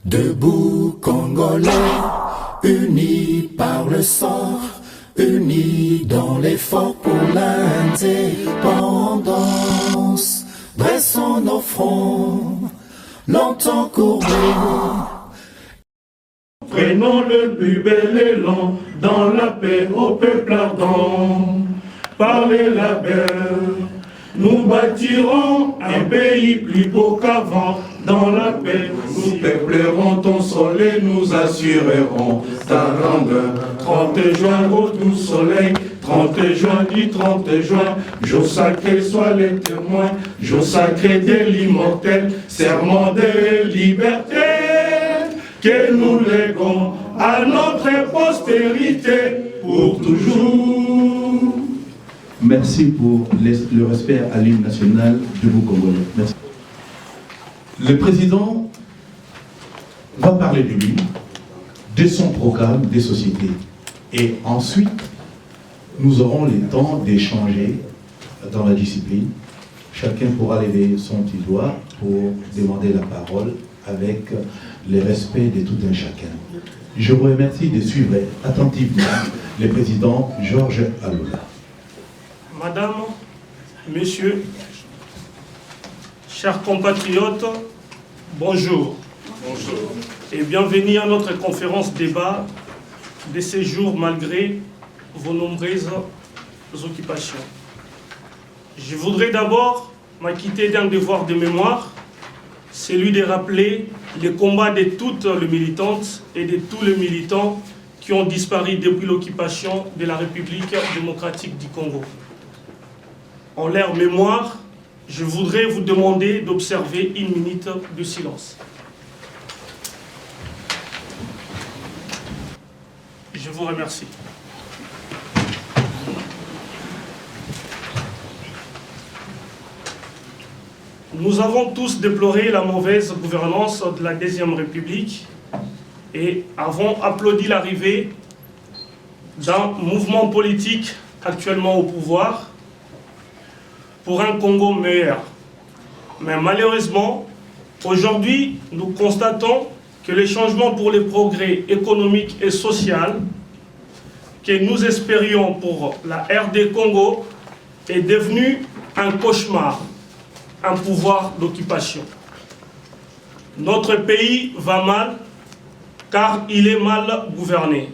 Debout Congolais, unis par le sang, unis dans l'effort pour l'indépendance. Dressons nos fronts, longtemps courbés. Prenons le plus bel élan dans la paix au peuple ardent. Par les labeurs, nous bâtirons un pays plus beau qu'avant. Dans la paix, nous peuplerons ton sol et nous assurerons ta grandeur. 30 juin, au doux soleil, 30 juin du 30 juin, jour sacré soit les témoins, jour sacré de l'immortel, serment de liberté que nous léguons à notre postérité pour toujours. Merci pour le respect à l'hymne national de vous Congolais. Merci. Le président va parler de lui, de son programme, des sociétés. Et ensuite, nous aurons le temps d'échanger dans la discipline. Chacun pourra lever son petit doigt pour demander la parole avec le respect de tout un chacun. Je vous remercie de suivre attentivement le président Georges Aloula. Madame, Messieurs, chers compatriotes, bonjour. Bonjour. Et bienvenue à notre conférence débat de ces jours malgré vos nombreuses occupations. Je voudrais d'abord m'acquitter d'un devoir de mémoire, celui de rappeler les combats de toutes les militantes et de tous les militants qui ont disparu depuis l'occupation de la République démocratique du Congo. En leur mémoire, je voudrais vous demander d'observer une minute de silence. Je vous remercie. Nous avons tous déploré la mauvaise gouvernance de la Deuxième République et avons applaudi l'arrivée d'un mouvement politique actuellement au pouvoir pour un Congo meilleur. Mais malheureusement, aujourd'hui, nous constatons que les changements pour les progrès économiques et sociaux que nous espérions pour la RD Congo est devenu un cauchemar, un pouvoir d'occupation. Notre pays va mal car il est mal gouverné.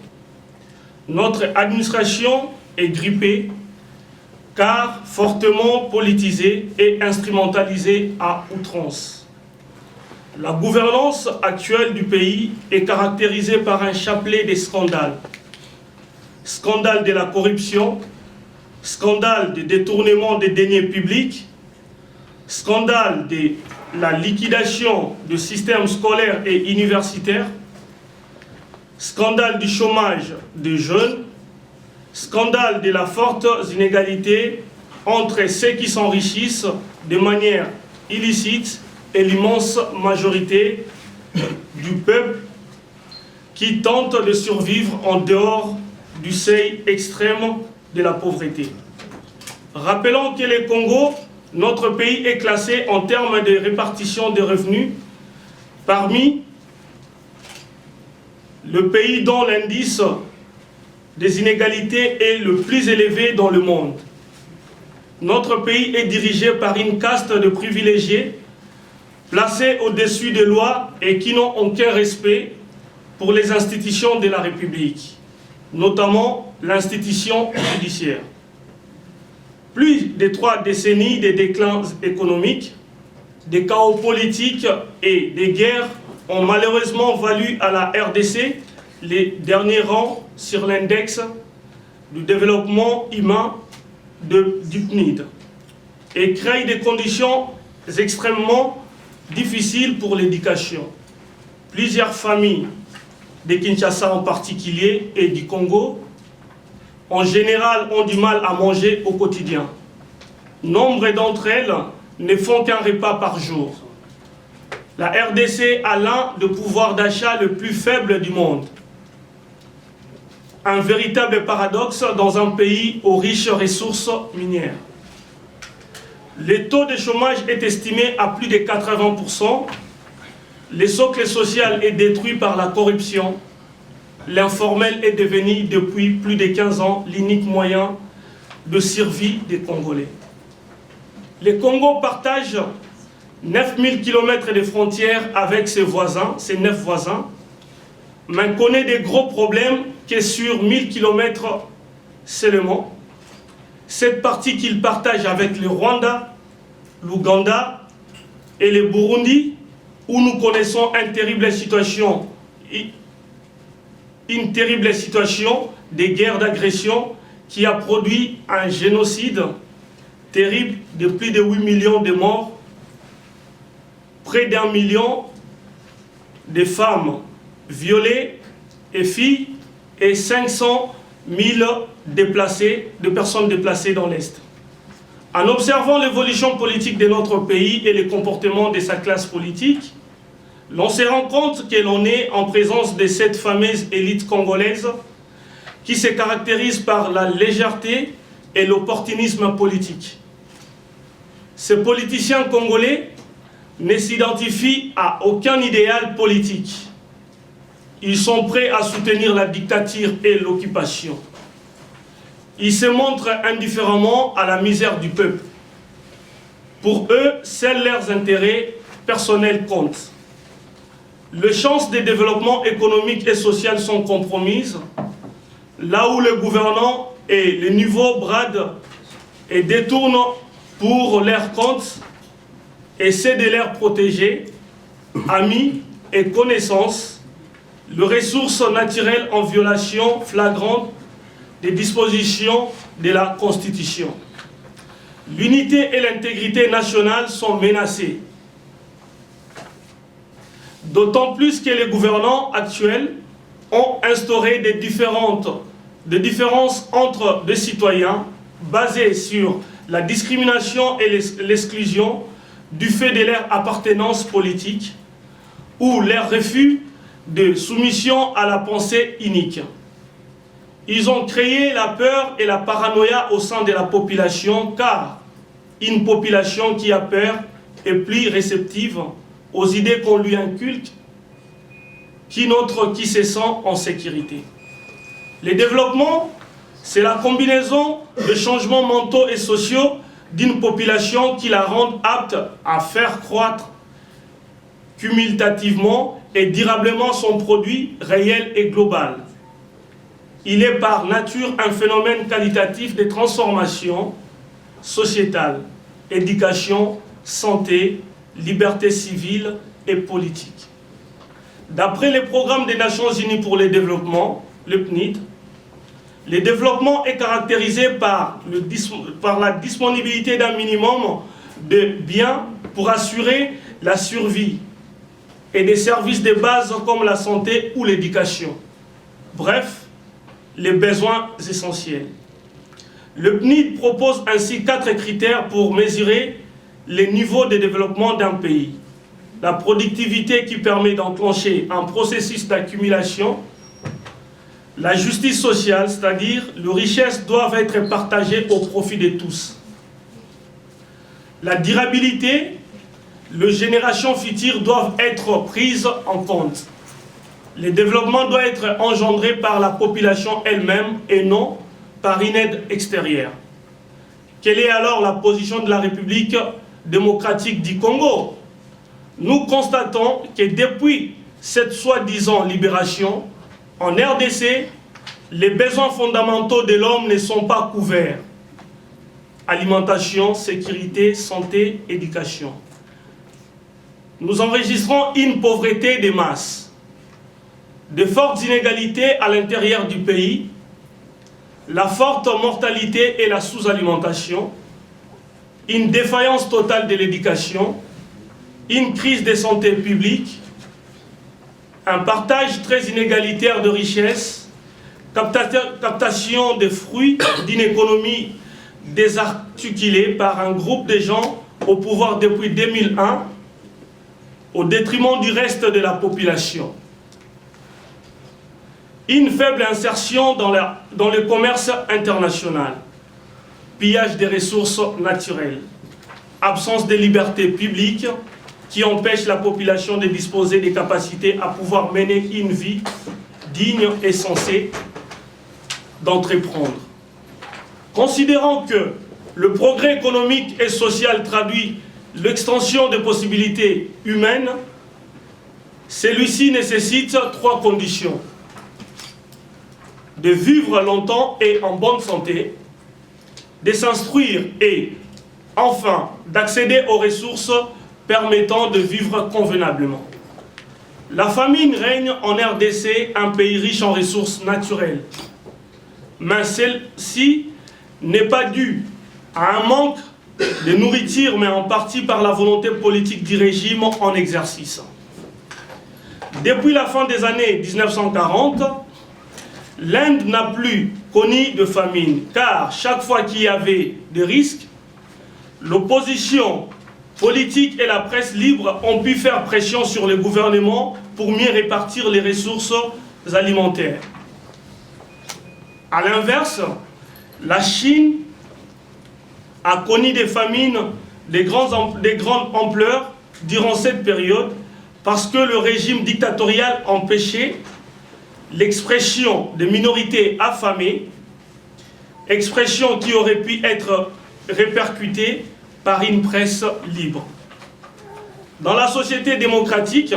Notre administration est grippée car fortement politisée et instrumentalisée à outrance. La gouvernance actuelle du pays est caractérisée par un chapelet de scandales. Scandale de la corruption, scandale de détournement des deniers publics, scandale de la liquidation du système scolaire et universitaire, scandale du chômage des jeunes, scandale de la forte inégalité entre ceux qui s'enrichissent de manière illicite et l'immense majorité du peuple qui tente de survivre en dehors du seuil extrême de la pauvreté. Rappelons que le Congo, notre pays, est classé en termes de répartition des revenus parmi le pays dont l'indice des inégalités est le plus élevé dans le monde. Notre pays est dirigé par une caste de privilégiés placés au-dessus des lois et qui n'ont aucun respect pour les institutions de la République, notamment l'institution judiciaire. Plus de 3 décennies de déclin économique, des chaos politiques et des guerres ont malheureusement valu à la RDC les derniers rangs sur l'index du développement humain du PNUD et créent des conditions extrêmement difficiles pour l'éducation. Plusieurs familles, de Kinshasa en particulier et du Congo, en général ont du mal à manger au quotidien. Nombre d'entre elles ne font qu'un repas par jour. La RDC a l'un des pouvoirs d'achat le plus faible du monde. Un véritable paradoxe dans un pays aux riches ressources minières. Le taux de chômage est estimé à plus de 80%. Le socle social est détruit par la corruption. L'informel est devenu depuis plus de 15 ans l'unique moyen de survie des Congolais. Le Congo partage 9000 km de frontières avec ses voisins, ses 9 voisins, mais connaît des gros problèmes que sur 1000 km seulement. Cette partie qu'il partage avec le Rwanda, l'Ouganda et le Burundi, où nous connaissons une terrible situation de guerre d'agression qui a produit un génocide terrible de plus de 8 millions de morts, près d'1 million de femmes violées et filles et 500 000 personnes déplacées dans l'Est. En observant l'évolution politique de notre pays et les comportements de sa classe politique, l'on se rend compte que l'on est en présence de cette fameuse élite congolaise qui se caractérise par la légèreté et l'opportunisme politique. Ces politiciens congolais ne s'identifient à aucun idéal politique. Ils sont prêts à soutenir la dictature et l'occupation. Ils se montrent indifféremment à la misère du peuple. Pour eux, seuls leurs intérêts personnels comptent. Les chances de développement économique et social sont compromises, là où le gouvernement et les niveaux bradent et détournent pour leur compte, essaient de leur protéger, amis et connaissances, les ressources naturelles en violation flagrante des dispositions de la Constitution. L'unité et l'intégrité nationale sont menacées. D'autant plus que les gouvernants actuels ont instauré des différences entre des citoyens basées sur la discrimination et l'exclusion du fait de leur appartenance politique ou leur refus de soumission à la pensée unique. Ils ont créé la peur et la paranoïa au sein de la population, car une population qui a peur est plus réceptive aux idées qu'on lui inculque qu'une autre qui se sent en sécurité. Le développement, c'est la combinaison de changements mentaux et sociaux d'une population qui la rend apte à faire croître cumulativement et durablement son produit réel et global. Il est par nature un phénomène qualitatif de transformation sociétale, éducation, santé, liberté civile et politique. D'après les programmes des Nations Unies pour le développement, le PNID, le développement est caractérisé par la disponibilité d'un minimum de biens pour assurer la survie et des services de base comme la santé ou l'éducation. Bref, les besoins essentiels. Le PNID propose ainsi 4 critères pour mesurer les niveaux de développement d'un pays. La productivité qui permet d'enclencher un processus d'accumulation, la justice sociale, c'est-à-dire les richesses doivent être partagées au profit de tous. La durabilité, les générations futures doivent être prises en compte. Le développement doit être engendré par la population elle-même et non par une aide extérieure. Quelle est alors la position de la République démocratique du Congo? Nous constatons que depuis cette soi-disant libération, en RDC, les besoins fondamentaux de l'homme ne sont pas couverts. Alimentation, sécurité, santé, éducation. Nous enregistrons une pauvreté de masse, de fortes inégalités à l'intérieur du pays, la forte mortalité et la sous-alimentation, une défaillance totale de l'éducation, une crise de santé publique, un partage très inégalitaire de richesses, captation des fruits d'une économie désarticulée par un groupe de gens au pouvoir depuis 2001, au détriment du reste de la population. Une faible insertion dans le commerce international, pillage des ressources naturelles, absence de liberté publique qui empêche la population de disposer des capacités à pouvoir mener une vie digne et sensée d'entreprendre. Considérant que le progrès économique et social traduit l'extension des possibilités humaines, celui-ci nécessite 3 conditions: de vivre longtemps et en bonne santé, de s'instruire et, enfin, d'accéder aux ressources permettant de vivre convenablement. La famine règne en RDC, un pays riche en ressources naturelles. Mais celle-ci n'est pas due à un manque de nourriture, mais en partie par la volonté politique du régime en exercice. Depuis la fin des années 1940, l'Inde n'a plus connu de famine, car chaque fois qu'il y avait des risques, l'opposition politique et la presse libre ont pu faire pression sur le gouvernement pour mieux répartir les ressources alimentaires. A l'inverse, la Chine a connu des famines de grande ampleur durant cette période parce que le régime dictatorial empêchait l'expression de minorités affamées, expression qui aurait pu être répercutée par une presse libre. Dans la société démocratique,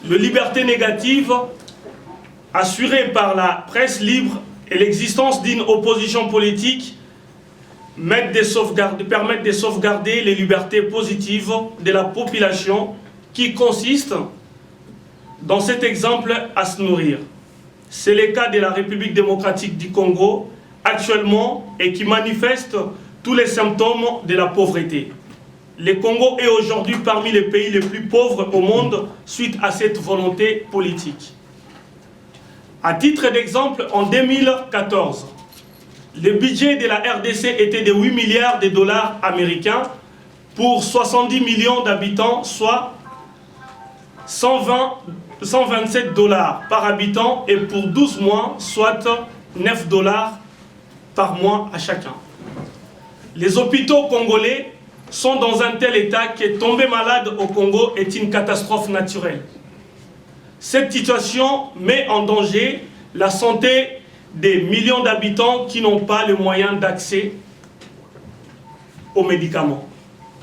la liberté négative assurée par la presse libre et l'existence d'une opposition politique permettent de sauvegarder les libertés positives de la population qui consistent, dans cet exemple, à se nourrir. C'est le cas de la République démocratique du Congo actuellement et qui manifeste tous les symptômes de la pauvreté. Le Congo est aujourd'hui parmi les pays les plus pauvres au monde suite à cette volonté politique. À titre d'exemple, en 2014, le budget de la RDC était de 8 milliards de dollars américains pour 70 millions d'habitants, soit 127 dollars par habitant et pour 12 mois, soit 9 dollars par mois à chacun. Les hôpitaux congolais sont dans un tel état que tomber malade au Congo est une catastrophe naturelle. Cette situation met en danger la santé des millions d'habitants qui n'ont pas le moyen d'accès aux médicaments.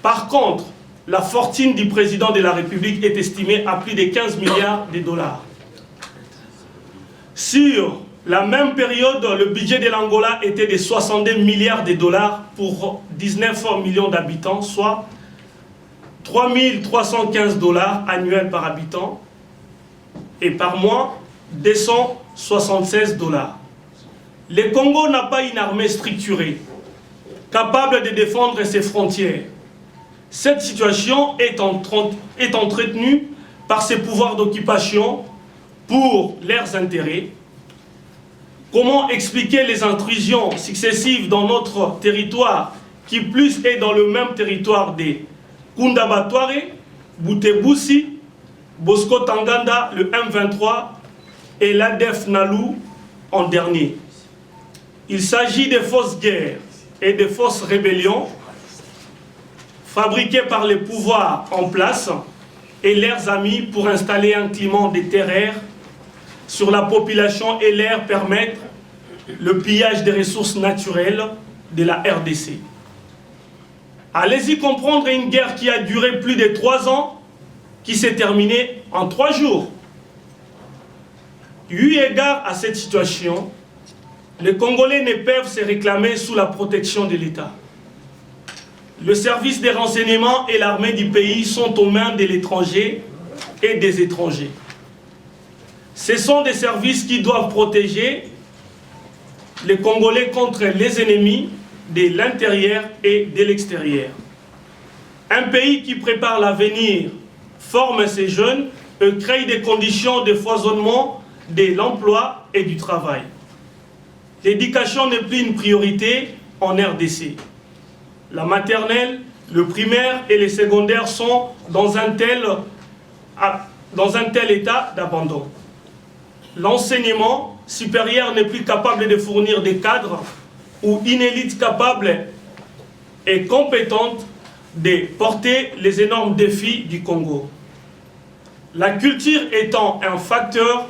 Par contre, la fortune du président de la République est estimée à plus de 15 milliards de dollars. Sur la même période, le budget de l'Angola était de 62 milliards de dollars pour 19 millions d'habitants, soit 3 315 dollars annuels par habitant et par mois, 276 dollars. Le Congo n'a pas une armée structurée, capable de défendre ses frontières. Cette situation est entretenue par ses pouvoirs d'occupation pour leurs intérêts. Comment expliquer les intrusions successives dans notre territoire, qui plus est dans le même territoire des Kundabatware, Boutebousi, Bosco Tanganda, le M23 et l'ADF Nalu en dernier. Il s'agit de fausses guerres et de fausses rébellions fabriquées par les pouvoirs en place et leurs amis pour installer un climat de terreur sur la population et leur permettre le pillage des ressources naturelles de la RDC. Allez-y comprendre une guerre qui a duré plus de 3 ans, qui s'est terminée en 3 jours. Eu égard à cette situation, les Congolais ne peuvent se réclamer sous la protection de l'État. Le service des renseignements et l'armée du pays sont aux mains de l'étranger et des étrangers. Ce sont des services qui doivent protéger les Congolais contre les ennemis de l'intérieur et de l'extérieur. Un pays qui prépare l'avenir, forme ses jeunes et crée des conditions de foisonnement de l'emploi et du travail. L'éducation n'est plus une priorité en RDC. La maternelle, le primaire et les secondaires sont dans un tel état d'abandon. L'enseignement supérieur n'est plus capable de fournir des cadres ou une élite capable et compétente de porter les énormes défis du Congo. La culture étant un facteur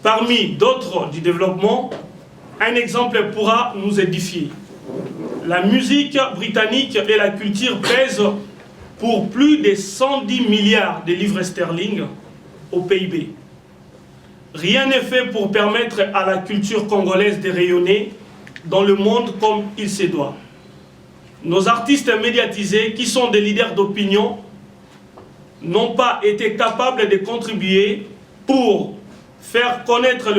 parmi d'autres du développement, un exemple pourra nous édifier. La musique britannique et la culture pèsent pour plus de 110 milliards de livres sterling au PIB. Rien n'est fait pour permettre à la culture congolaise de rayonner dans le monde comme il se doit. Nos artistes médiatisés, qui sont des leaders d'opinion, n'ont pas été capables de contribuer pour faire connaître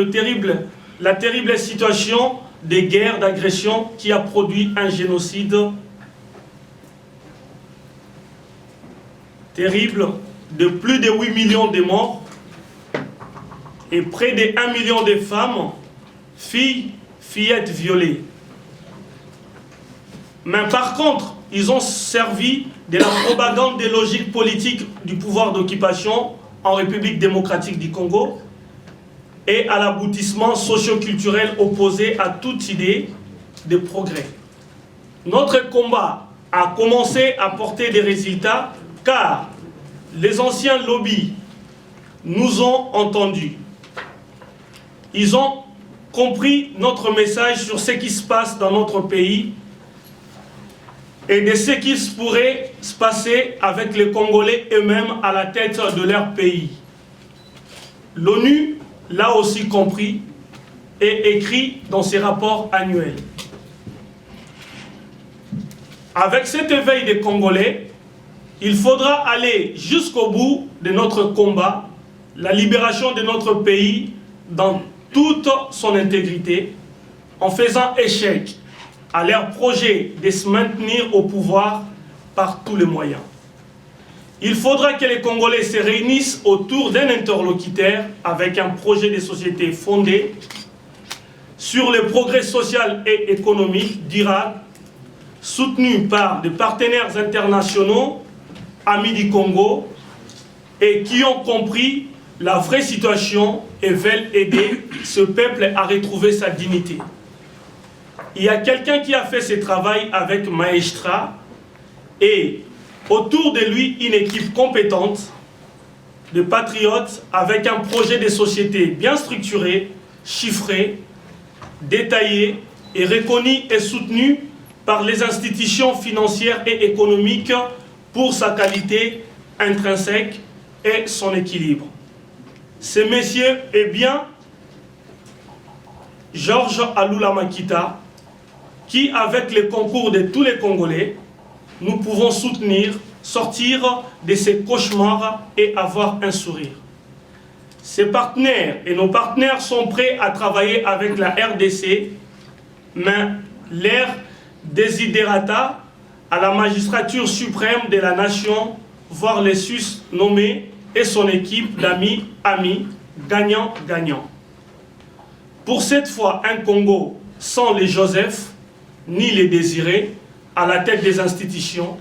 la terrible situation de guerre, d'agression qui a produit un génocide terrible de plus de 8 millions de morts et près de 1 million de femmes, filles, fillettes violées. Mais par contre, ils ont servi de la propagande des logiques politiques du pouvoir d'occupation en République démocratique du Congo et à l'aboutissement socio-culturel opposé à toute idée de progrès. Notre combat a commencé à porter des résultats car les anciens lobbies nous ont entendus. Ils ont compris notre message sur ce qui se passe dans notre pays et de ce qui pourrait se passer avec les Congolais eux-mêmes à la tête de leur pays. L'ONU l'a aussi compris et écrit dans ses rapports annuels. Avec cet éveil des Congolais, il faudra aller jusqu'au bout de notre combat, la libération de notre pays dans toute son intégrité, en faisant échec à leur projet de se maintenir au pouvoir par tous les moyens. Il faudra que les Congolais se réunissent autour d'un interlocuteur avec un projet de société fondé sur le progrès social et économique durable, soutenu par des partenaires internationaux, amis du Congo, et qui ont compris la vraie situation et veulent aider ce peuple à retrouver sa dignité. Il y a quelqu'un qui a fait ce travail avec Maestra et autour de lui une équipe compétente de patriotes avec un projet de société bien structuré, chiffré, détaillé et reconnu et soutenu par les institutions financières et économiques pour sa qualité intrinsèque et son équilibre. Ce monsieur est bien Georges Alula Makita, qui, avec le concours de tous les Congolais, nous pouvons sortir de ces cauchemars et avoir un sourire. Ces partenaires et nos partenaires sont prêts à travailler avec la RDC, mais leur desiderata à la magistrature suprême de la nation, voire les sus nommés et son équipe d'amis, gagnant-gagnant. Pour cette fois, un Congo sans les Joseph, ni les désirés, à la tête des institutions,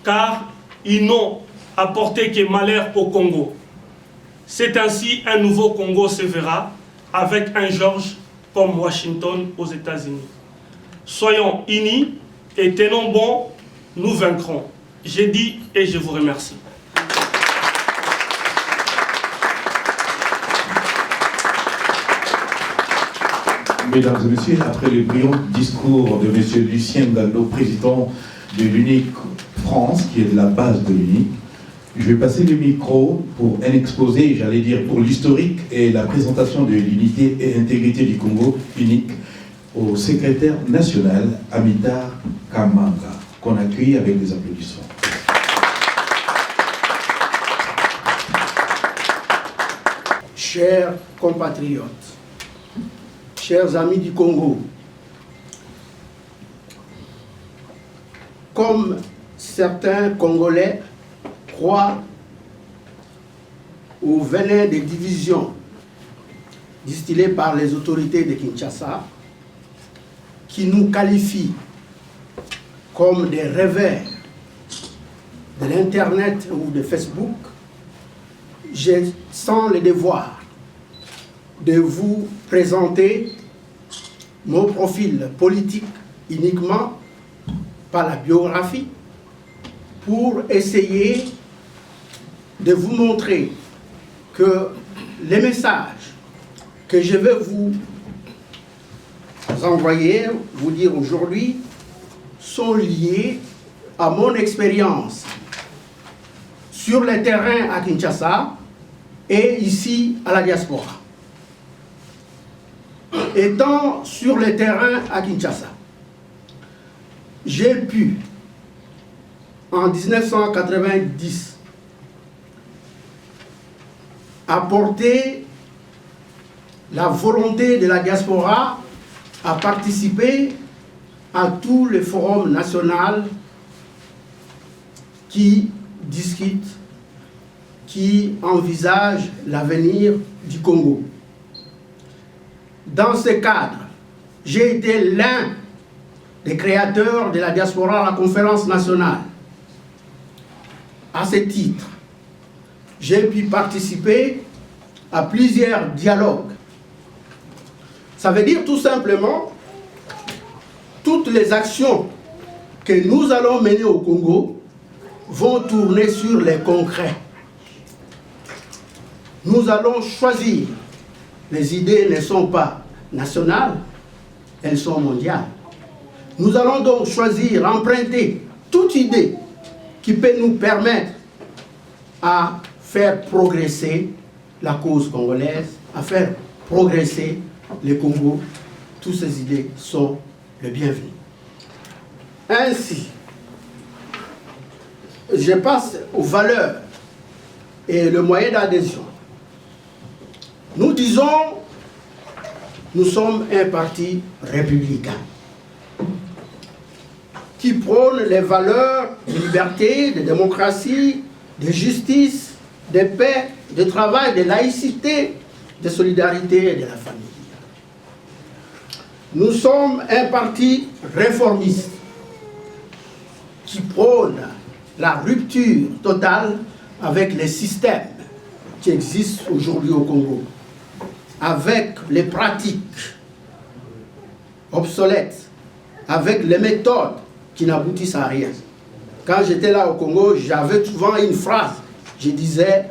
car ils n'ont apporté que malheur au Congo. C'est ainsi un nouveau Congo se verra, avec un George comme Washington aux États-Unis. Soyons unis et tenons bon, nous vaincrons. J'ai dit et je vous remercie. Mesdames et messieurs, après le brillant discours de M. Lucien Gallo, président de l'UNIC France, qui est de la base de l'UNIC, je vais passer le micro pour un exposé, j'allais dire pour l'historique et la présentation de l'unité et intégrité du Congo UNIC au secrétaire national Amitar Kamanga, qu'on accueille avec des applaudissements. Chers compatriotes, chers amis du Congo, comme certains Congolais croient au venin des divisions distillées par les autorités de Kinshasa, qui nous qualifient comme des rêveurs de l'Internet ou de Facebook, je sens le devoir de vous présenter mon profil politique uniquement par la biographie pour essayer de vous montrer que les messages que je vais vous envoyer, vous dire aujourd'hui, sont liés à mon expérience sur le terrain à Kinshasa et ici à la diaspora. Étant sur le terrain à Kinshasa, j'ai pu, en 1990, apporter la volonté de la diaspora à participer à tous les forums nationaux qui discutent, qui envisagent l'avenir du Congo. Dans ce cadre, j'ai été l'un des créateurs de la diaspora à la conférence nationale. À ce titre, j'ai pu participer à plusieurs dialogues. Ça veut dire tout simplement toutes les actions que nous allons mener au Congo vont tourner sur les concrets. Nous allons choisir. Les idées ne sont pas nationales, elles sont mondiales. Nous allons donc choisir, emprunter toute idée qui peut nous permettre à faire progresser la cause congolaise, à faire progresser le Congo. Toutes ces idées sont les bienvenues. Ainsi, je passe aux valeurs et le moyen d'adhésion. Nous disons, nous sommes un parti républicain qui prône les valeurs de liberté, de démocratie, de justice, de paix, de travail, de laïcité, de solidarité et de la famille. Nous sommes un parti réformiste qui prône la rupture totale avec les systèmes qui existent aujourd'hui au Congo, avec les pratiques obsolètes, avec les méthodes qui n'aboutissent à rien. Quand j'étais là au Congo, j'avais souvent une phrase. Je disais,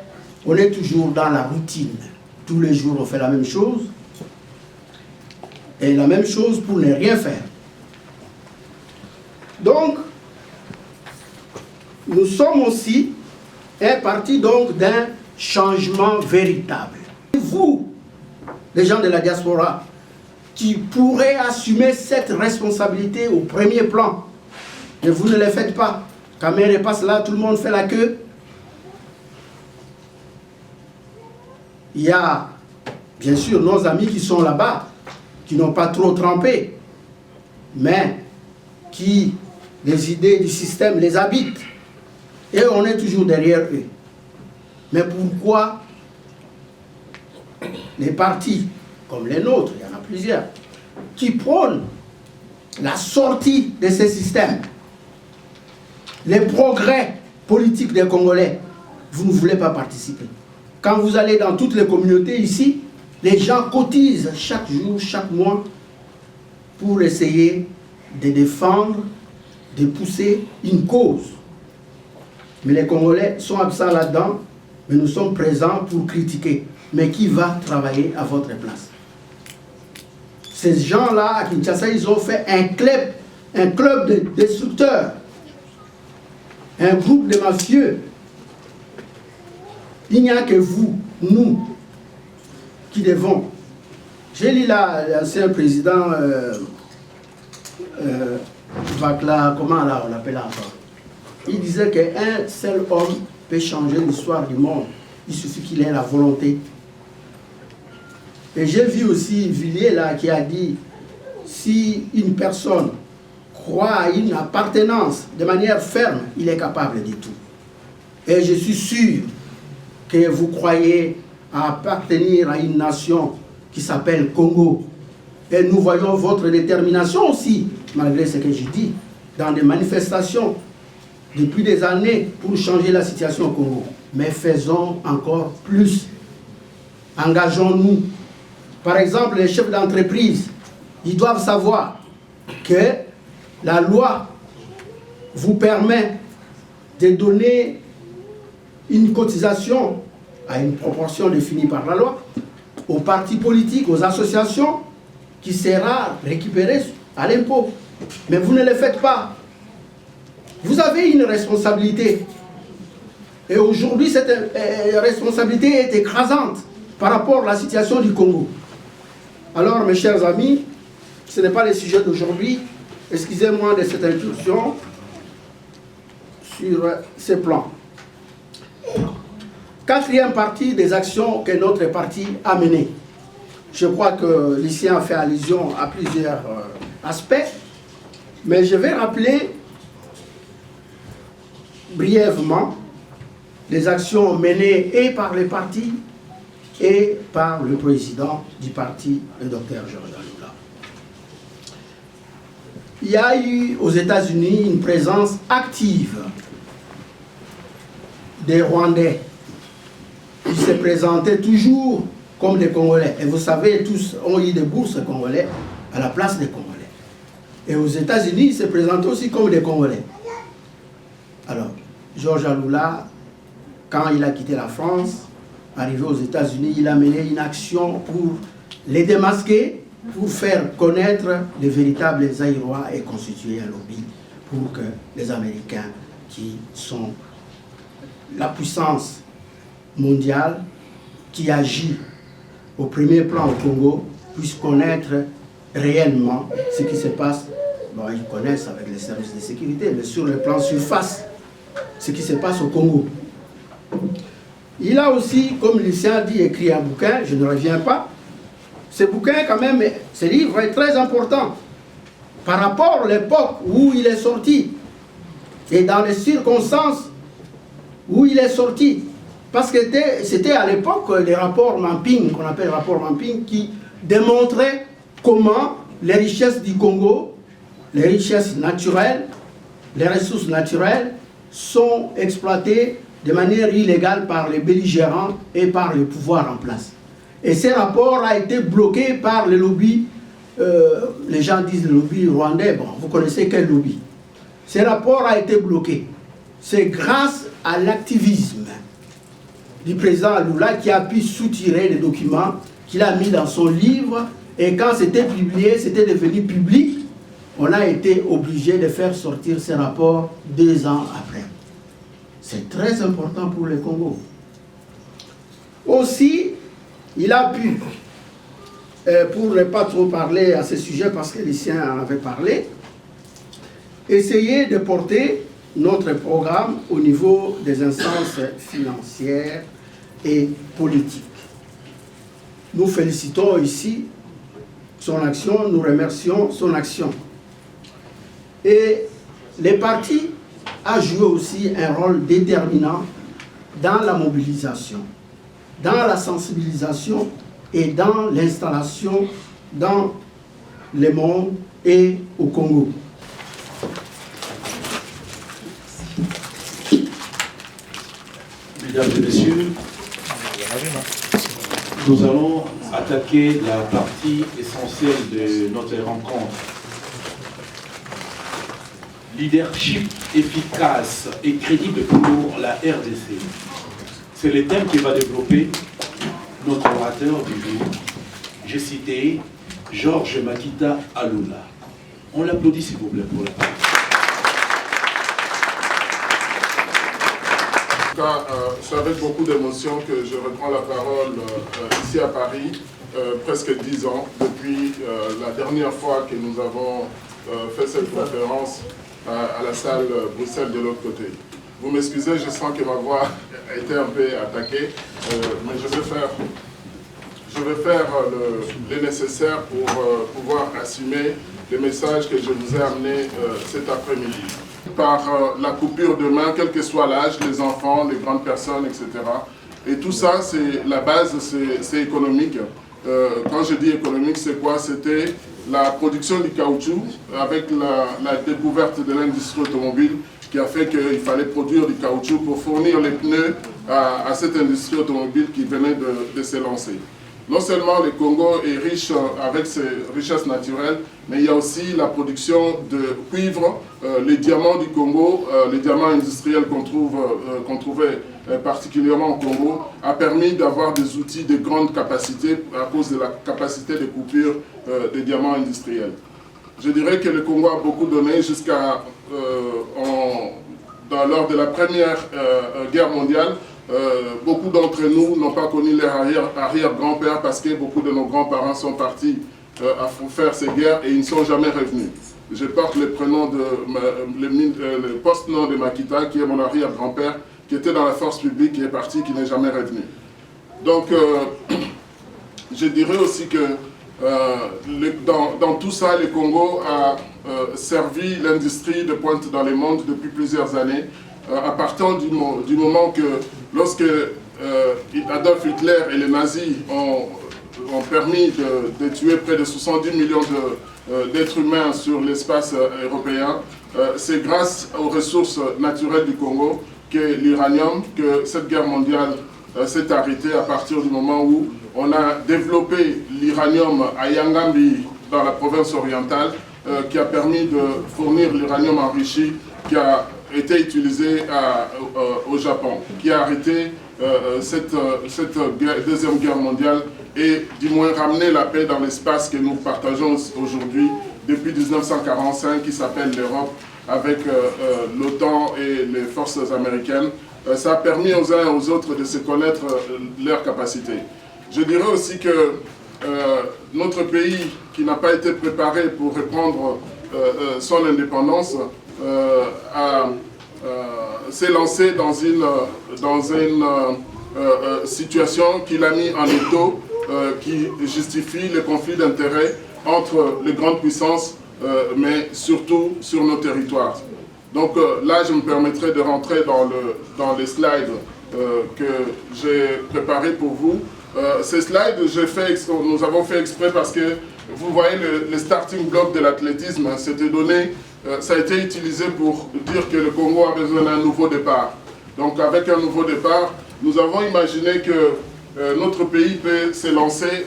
on est toujours dans la routine. Tous les jours, on fait la même chose. Et la même chose pour ne rien faire. Donc, nous sommes aussi un parti donc d'un changement véritable. Vous, les gens de la diaspora, qui pourrez assumer cette responsabilité au premier plan, et vous ne le faites pas. Quand Mère passe là, tout le monde fait la queue. Il y a bien sûr nos amis qui sont là-bas, qui n'ont pas trop trempé, mais qui, les idées du système les habitent. Et on est toujours derrière eux. Mais pourquoi les partis, comme les nôtres, il y en a plusieurs, qui prônent la sortie de ces systèmes, les progrès politiques des Congolais, vous ne voulez pas participer? Quand vous allez dans toutes les communautés ici, les gens cotisent chaque jour, chaque mois, pour essayer de défendre, de pousser une cause. Mais les Congolais sont absents là-dedans, mais nous sommes présents pour critiquer. Mais qui va travailler à votre place? Ces gens-là, à Kinshasa, ils ont fait un club de destructeurs, un groupe de mafieux. Il n'y a que vous, nous, qui devons. J'ai lu là, l'ancien président Vacla, comment là, on l'appelle encore? Il disait qu'un seul homme peut changer l'histoire du monde. Il suffit qu'il ait la volonté. Et j'ai vu aussi Villiers là qui a dit, si une personne croit à une appartenance de manière ferme, il est capable de tout. Et je suis sûr que vous croyez à appartenir à une nation qui s'appelle Congo. Et nous voyons votre détermination aussi, malgré ce que je dis, dans des manifestations depuis des années pour changer la situation au Congo. Mais faisons encore plus. Engageons-nous. Par exemple, les chefs d'entreprise, ils doivent savoir que la loi vous permet de donner une cotisation à une proportion définie par la loi aux partis politiques, aux associations, qui sera récupérée à l'impôt. Mais vous ne le faites pas. Vous avez une responsabilité. Et aujourd'hui, cette responsabilité est écrasante par rapport à la situation du Congo. Alors, mes chers amis, ce n'est pas le sujet d'aujourd'hui. Excusez-moi de cette incursion sur ces plans. Quatrième partie des actions que notre parti a menées. Je crois que Lucien a fait allusion à plusieurs aspects, mais je vais rappeler brièvement les actions menées et par les partis et par le président du parti, le docteur Georges Alula. Il y a eu aux États-Unis une présence active des Rwandais qui se présentaient toujours comme des Congolais. Et vous savez, tous ont eu des bourses congolais à la place des Congolais. Et aux États-Unis, ils se présentent aussi comme des Congolais. Alors, Georges Alula, quand il a quitté la France, arrivé aux États-Unis, il a mené une action pour les démasquer, pour faire connaître les véritables Zaïrois et constituer un lobby pour que les Américains, qui sont la puissance mondiale, qui agit au premier plan au Congo, puissent connaître réellement ce qui se passe. Bon, ils connaissent avec les services de sécurité, mais sur le plan surface, ce qui se passe au Congo. Il a aussi, comme Lucien a dit, écrit un bouquin, je ne reviens pas. Ce bouquin, quand même, ce livre est très important par rapport à l'époque où il est sorti et dans les circonstances où il est sorti. Parce que c'était à l'époque les rapports Mamping, qu'on appelle rapport Mamping, qui démontraient comment les richesses du Congo, les richesses naturelles, les ressources naturelles sont exploitées de manière illégale par les belligérants et par le pouvoir en place. Et ce rapport a été bloqué par le lobby, les gens disent le lobby rwandais, bon, vous connaissez quel lobby. Ce rapport a été bloqué. C'est grâce à l'activisme du président Alula qui a pu soutirer les documents qu'il a mis dans son livre, et quand c'était publié, c'était devenu public, on a été obligé de faire sortir ces rapports 2 ans après. C'est très important pour le Congo. Aussi, il a pu, pour ne pas trop parler à ce sujet parce que Lucien en avait parlé, essayer de porter notre programme au niveau des instances financières et politiques. Nous félicitons ici son action, nous remercions son action. Et les partis ont joué aussi un rôle déterminant dans la mobilisation, dans la sensibilisation et dans l'installation dans le monde et au Congo. Mesdames et messieurs, nous allons attaquer la partie essentielle de notre rencontre. Leadership efficace et crédible pour la RDC. C'est le thème qui va développer notre orateur du jour. J'ai cité Georges Makita Alula. On l'applaudit s'il vous plaît pour la parole. C'est avec beaucoup d'émotion que je reprends la parole ici à Paris, presque 10 ans, depuis la dernière fois que nous avons fait cette conférence à la salle Bruxelles de l'autre côté. Vous m'excusez, je sens que ma voix a été un peu attaquée, mais je vais faire le nécessaire pour pouvoir assumer les messages que je vous ai amenés cet après-midi. Par la coupure de main, quel que soit l'âge, les enfants, les grandes personnes, etc. Et tout ça, c'est la base, c'est économique. Quand je dis économique, c'est quoi? C'était la production du caoutchouc avec la découverte de l'industrie automobile qui a fait qu'il fallait produire du caoutchouc pour fournir les pneus à cette industrie automobile qui venait de s'élancer. Non seulement le Congo est riche avec ses richesses naturelles, mais il y a aussi la production de cuivre, les diamants du Congo, les diamants industriels qu'on trouvait particulièrement au Congo, a permis d'avoir des outils de grande capacité à cause de la capacité de coupure des diamants industriels. Je dirais que le Congo a beaucoup donné jusqu'à lors de la première guerre mondiale. Beaucoup d'entre nous n'ont pas connu leur arrière-grand-père parce que beaucoup de nos grands-parents sont partis à faire ces guerres et ils ne sont jamais revenus. Je porte le prénom le post-nom de Makita, qui est mon arrière-grand-père, qui était dans la force publique, qui est parti, qui n'est jamais revenu. Donc, je dirais aussi que dans tout ça, le Congo a servi l'industrie de pointe dans le monde depuis plusieurs années, à partir du moment que, lorsque Adolf Hitler et les nazis ont permis de tuer près de 70 millions d'êtres humains sur l'espace européen, c'est grâce aux ressources naturelles du Congo que l'uranium, que cette guerre mondiale s'est arrêtée à partir du moment où on a développé l'uranium à Yangambi, dans la province orientale, qui a permis de fournir l'uranium enrichi qui a été utilisé au Japon, qui a arrêté cette deuxième guerre mondiale et du moins ramené la paix dans l'espace que nous partageons aujourd'hui depuis 1945, qui s'appelle l'Europe, avec l'OTAN et les forces américaines. Ça a permis aux uns et aux autres de se connaître leurs capacités. Je dirais aussi que notre pays, qui n'a pas été préparé pour reprendre son indépendance, s'est lancé dans une situation qui l'a mis en étau, qui justifie le conflit d'intérêts entre les grandes puissances, mais surtout sur nos territoires. Donc là, je me permettrai de rentrer dans les slides que j'ai préparés pour vous. Ces slides, nous avons fait exprès parce que vous voyez le starting block de l'athlétisme, c'était donné, ça a été utilisé pour dire que le Congo a besoin d'un nouveau départ. Donc avec un nouveau départ, nous avons imaginé que notre pays peut se relancer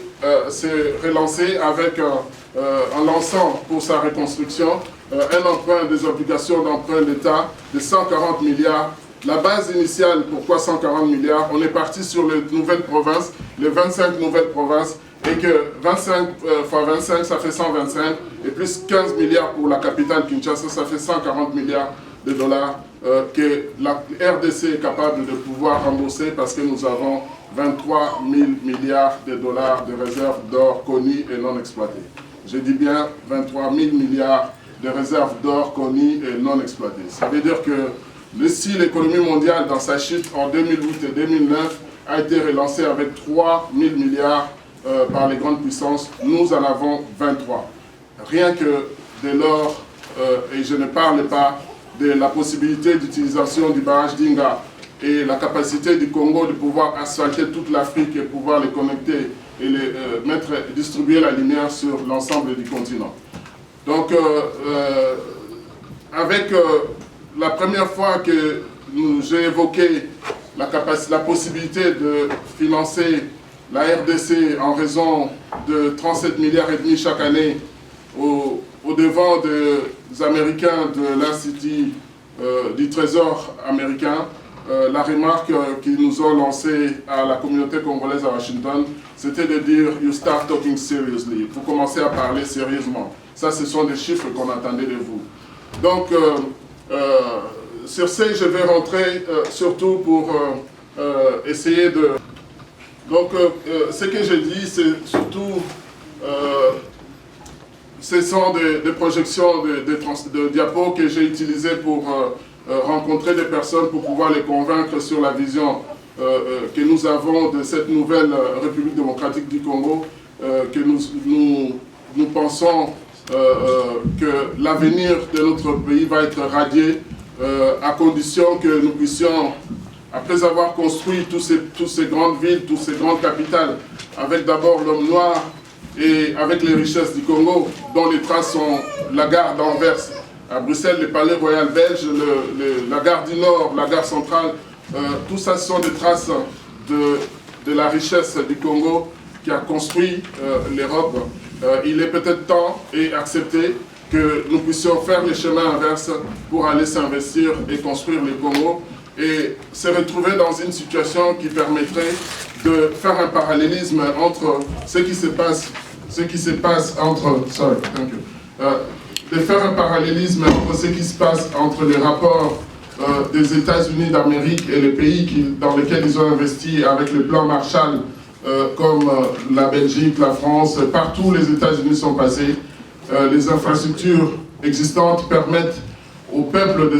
avec en lançant pour sa reconstruction un emprunt, des obligations d'emprunt d'État de 140 milliards. La base initiale, pourquoi 140 milliards? On est parti sur les nouvelles provinces, les 25 nouvelles provinces, et que 25 fois 25, ça fait 125, et plus 15 milliards pour la capitale Kinshasa, ça fait 140 milliards de dollars que la RDC est capable de pouvoir rembourser parce que nous avons 23 000 milliards de dollars de réserves d'or connues et non exploitées. Je dis bien 23 000 milliards de réserves d'or connues et non exploitées. Ça veut dire que si l'économie mondiale, dans sa chute en 2008 et 2009, a été relancée avec 3 000 milliards par les grandes puissances, nous en avons 23. Rien que de l'or, et je ne parle pas de la possibilité d'utilisation du barrage d'Inga et la capacité du Congo de pouvoir asphalter toute l'Afrique et pouvoir les connecter et distribuer la lumière sur l'ensemble du continent. Donc, avec la première fois que j'ai évoqué la possibilité de financer la RDC en raison de 37 milliards et demi chaque année au devant des Américains de l'Institut du Trésor américain, la remarque qu'ils nous ont lancée à la communauté congolaise à Washington, c'était de dire « You start talking seriously ». Vous commencez à parler sérieusement. Ça, ce sont des chiffres qu'on attendait de vous. Donc, sur ce, je vais rentrer surtout pour essayer de... Donc, ce que je dis, c'est surtout... ce sont des projections de diapos que j'ai utilisées pour rencontrer des personnes pour pouvoir les convaincre sur la vision que nous avons de cette nouvelle République démocratique du Congo, que nous pensons que l'avenir de notre pays va être radié à condition que nous puissions, après avoir construit toutes ces grandes villes, toutes ces grandes capitales, avec d'abord l'homme noir et avec les richesses du Congo, dont les traces sont la gare d'Anvers, à Bruxelles, le palais royal belge, la gare du Nord, la gare centrale, tout ça sont des traces de la richesse du Congo qui a construit l'Europe, il est peut-être temps et accepté que nous puissions faire les chemins inverses pour aller s'investir et construire le Congo et se retrouver dans une situation qui permettrait de faire un parallélisme entre ce qui se passe entre... de faire un parallélisme entre ce qui se passe entre les rapports des États-Unis d'Amérique et les pays dans lesquels ils ont investi avec le plan Marshall, comme la Belgique, la France, partout où les États-Unis sont passés. Les infrastructures existantes permettent au peuple de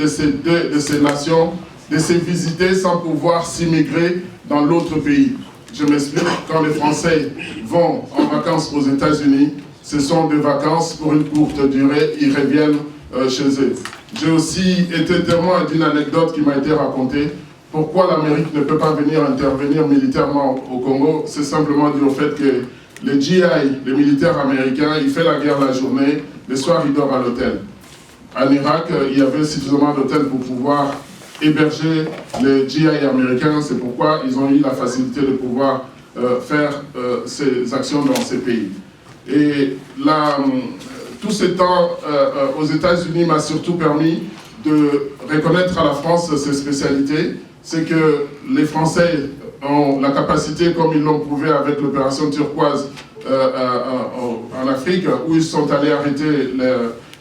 ces nations de se visiter sans pouvoir s'immigrer dans l'autre pays. Je m'explique, quand les Français vont en vacances aux États-Unis, ce sont des vacances pour une courte durée, ils reviennent chez eux. J'ai aussi été témoin d'une anecdote qui m'a été racontée. Pourquoi l'Amérique ne peut pas venir intervenir militairement au Congo? C'est simplement dû au fait que les GI, les militaires américains, ils font la guerre la journée, le soir ils dorment à l'hôtel. En Irak, il y avait suffisamment d'hôtels pour pouvoir héberger les GI américains, c'est pourquoi ils ont eu la facilité de pouvoir faire ces actions dans ces pays. Et là, tout ce temps aux États-Unis m'a surtout permis de reconnaître à la France ses spécialités. C'est que les Français ont la capacité, comme ils l'ont prouvé avec l'opération turquoise en Afrique, où ils sont allés arrêter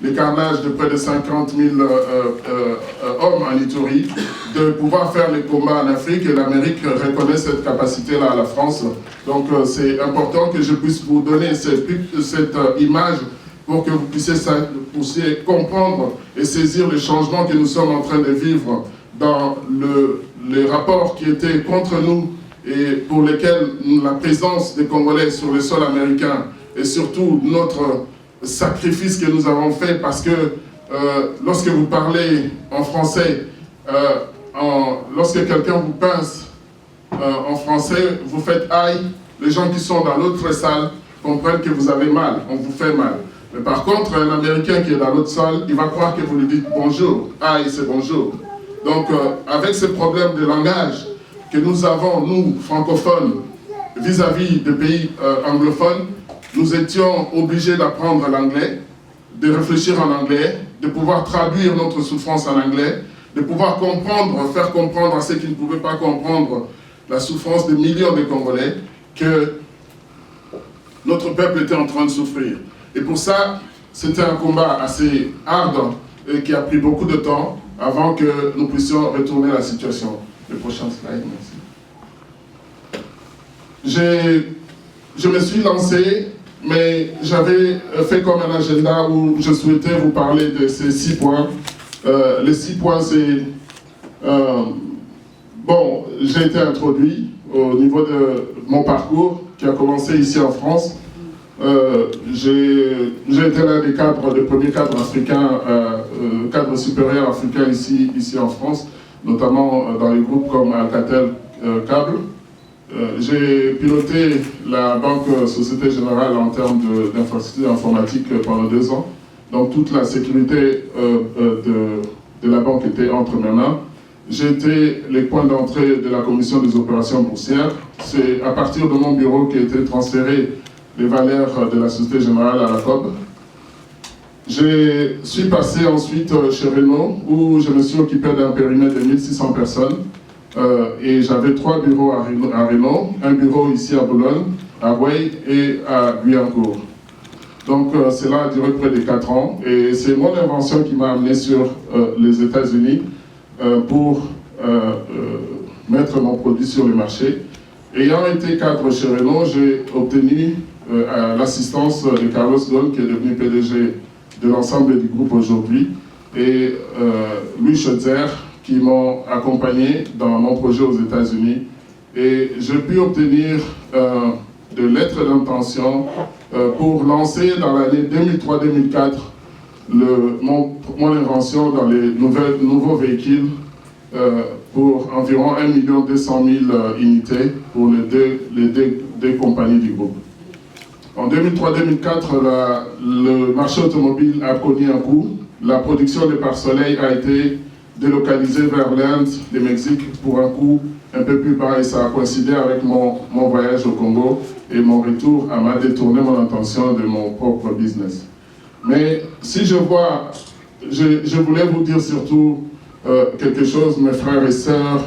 les carnages de près de 50 000 hommes en Ituri, de pouvoir faire les combats en Afrique, et l'Amérique reconnaît cette capacité-là à la France. Donc c'est important que je puisse vous donner cette image pour que vous puissiez comprendre et saisir les changements que nous sommes en train de vivre dans les rapports qui étaient contre nous et pour lesquels la présence des Congolais sur le sol américain et surtout notre sacrifice que nous avons fait, parce que lorsque vous parlez en français, lorsque quelqu'un vous pince en français, vous faites aïe, les gens qui sont dans l'autre salle comprennent que vous avez mal, on vous fait mal. Mais par contre, un Américain qui est dans l'autre salle, il va croire que vous lui dites bonjour, aïe c'est bonjour. Donc avec ce problème de langage que nous avons, nous, francophones, vis-à-vis des pays anglophones, nous étions obligés d'apprendre l'anglais, de réfléchir en anglais, de pouvoir traduire notre souffrance en anglais, de pouvoir comprendre, faire comprendre à ceux qui ne pouvaient pas comprendre la souffrance de millions de Congolais que notre peuple était en train de souffrir. Et pour ça, c'était un combat assez ardent et qui a pris beaucoup de temps avant que nous puissions retourner la situation. Le prochain slide, merci. Je me suis lancé, mais j'avais fait comme un agenda où je souhaitais vous parler de ces 6 points. Les 6 points, c'est... bon, j'ai été introduit au niveau de mon parcours, qui a commencé ici en France. J'ai été l'un des premiers cadres africains, cadres supérieurs africains ici en France, notamment dans les groupes comme Alcatel Câble. J'ai piloté la Banque Société Générale en termes d'infrastructure informatique pendant 2 ans. Donc toute la sécurité de la banque était entre mes mains. J'ai été le point d'entrée de la commission des opérations boursières. C'est à partir de mon bureau qu'a été transféré les valeurs de la Société Générale à la COB. Je suis passé ensuite chez Renault, où je me suis occupé d'un périmètre de 1600 personnes. Et j'avais 3 bureaux à Renault, un bureau ici à Boulogne, à Way et à Guyancourt. Donc cela a duré près de 4 ans. Et c'est mon invention qui m'a amené sur les États-Unis pour mettre mon produit sur le marché. Ayant été cadre chez Renault, j'ai obtenu l'assistance de Carlos Ghosn, qui est devenu PDG de l'ensemble du groupe aujourd'hui, et Louis Schutzer, qui m'ont accompagné dans mon projet aux États-Unis. Et j'ai pu obtenir de lettres d'intention pour lancer dans l'année 2003-2004 mon invention dans les nouveaux véhicules pour environ 1 200 000 unités pour les deux compagnies du groupe. En 2003-2004, le marché automobile a connu un coup. La production des pare-soleil a été délocalisé vers l'Inde, le Mexique pour un coût un peu plus bas et ça a coïncidé avec mon voyage au Congo et mon retour m'a détourné mon attention de mon propre business. Mais si je vois, je voulais vous dire surtout quelque chose, mes frères et sœurs,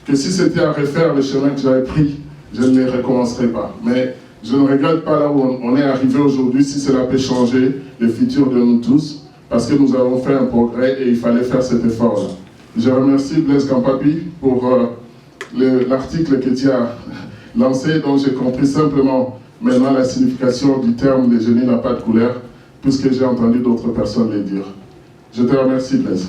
que si c'était à refaire le chemin que j'avais pris, je ne les recommencerai pas. Mais je ne regrette pas là où on est arrivé aujourd'hui, si cela peut changer le futur de nous tous, parce que nous avons fait un progrès et il fallait faire cet effort-là. Je remercie Blaise Campapi pour l'article que tu as lancé, dont j'ai compris simplement maintenant la signification du terme « le génie n'a pas de couleur », puisque j'ai entendu d'autres personnes le dire. Je te remercie, Blaise.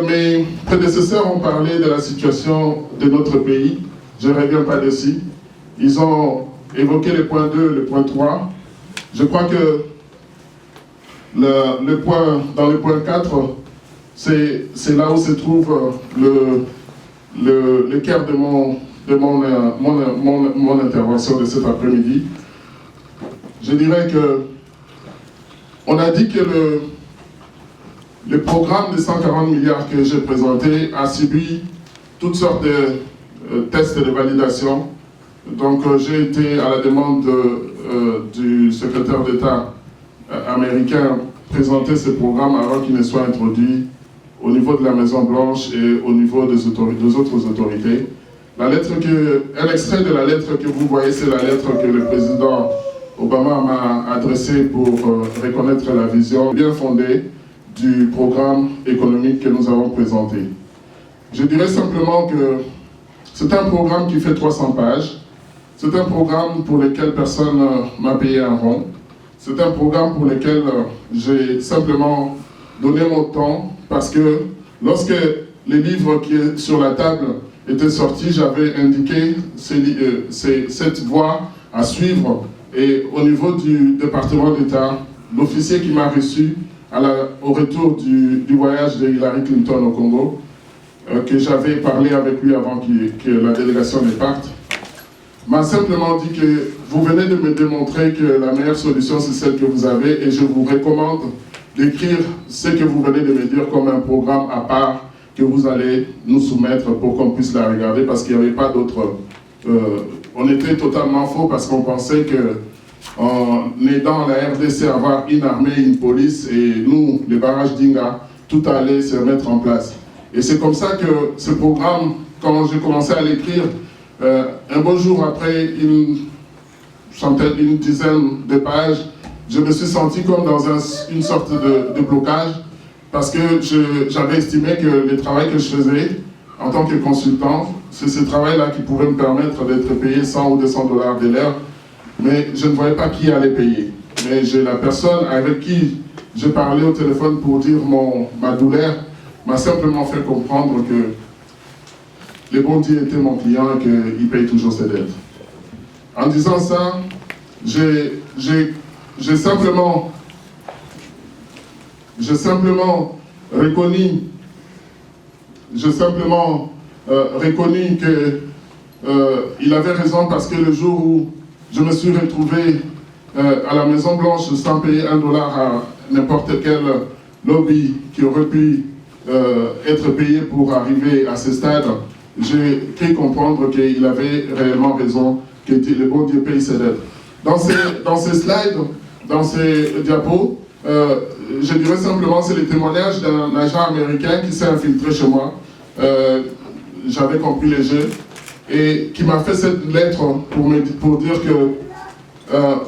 Mes prédécesseurs ont parlé de la situation de notre pays. Je ne reviens pas dessus. Ils ont évoqué le point 2, le point 3. Je crois que dans le point 4, c'est là où se trouve le cœur de mon intervention de cet après-midi. Je dirais que on a dit que le programme de 140 milliards que j'ai présenté a subi toutes sortes de tests de validation. Donc j'ai été à la demande du secrétaire d'État américain présenter ce programme avant qu'il ne soit introduit au niveau de la Maison-Blanche et au niveau des autres autorités. Un extrait de la lettre que vous voyez, c'est la lettre que le président Obama m'a adressée pour reconnaître la vision bien fondée du programme économique que nous avons présenté. Je dirais simplement que c'est un programme qui fait 300 pages. C'est un programme pour lequel personne m'a payé un rond. C'est un programme pour lequel j'ai simplement donné mon temps parce que lorsque les livres qui est sur la table étaient sortis, j'avais indiqué cette voie à suivre. Et au niveau du département d'État, l'officier qui m'a reçu au retour du voyage de Hillary Clinton au Congo, que j'avais parlé avec lui avant que la délégation ne parte, m'a simplement dit que vous venez de me démontrer que la meilleure solution c'est celle que vous avez et je vous recommande d'écrire ce que vous venez de me dire comme un programme à part que vous allez nous soumettre pour qu'on puisse la regarder parce qu'il n'y avait pas d'autre... on était totalement faux parce qu'on pensait que en aidant la RDC à avoir une armée, une police et nous, les barrages d'Inga, tout allait se mettre en place. Et c'est comme ça que ce programme, quand j'ai commencé à l'écrire, un beau jour après une dizaine de pages, je me suis senti comme dans une sorte de blocage parce que j'avais estimé que le travail que je faisais en tant que consultant, c'est ce travail-là qui pouvait me permettre d'être payé 100 ou 200 $ de l'heure, mais je ne voyais pas qui allait payer. Mais j'ai la personne avec qui je parlais au téléphone pour dire ma douleur, m'a simplement fait comprendre que le bon Dieu était mon client et qu'il paye toujours ses dettes. En disant ça, j'ai simplement reconnu qu'il avait raison parce que le jour où je me suis retrouvé à la Maison-Blanche sans payer $1 à n'importe quel lobby qui aurait pu être payé pour arriver à ce stade, j'ai cru comprendre qu'il avait réellement raison, que le bon Dieu paye ses dettes. Dans ces slides, dans ces diapos, je dirais simplement c'est le témoignage d'un agent américain qui s'est infiltré chez moi. J'avais compris le jeu et qui m'a fait cette lettre pour dire que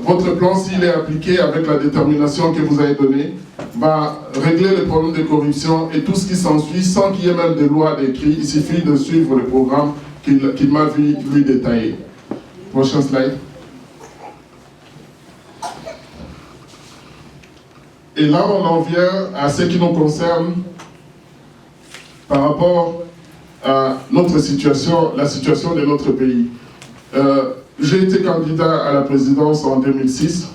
votre plan, s'il est appliqué avec la détermination que vous avez donnée, va régler les problèmes de corruption et tout ce qui s'ensuit sans qu'il y ait même de loi d'écrit. Il suffit de suivre le programme qu'il m'a vu lui détailler. Prochain slide. Et là, on en vient à ce qui nous concerne par rapport à notre situation, la situation de notre pays. J'ai été candidat à la présidence en 2006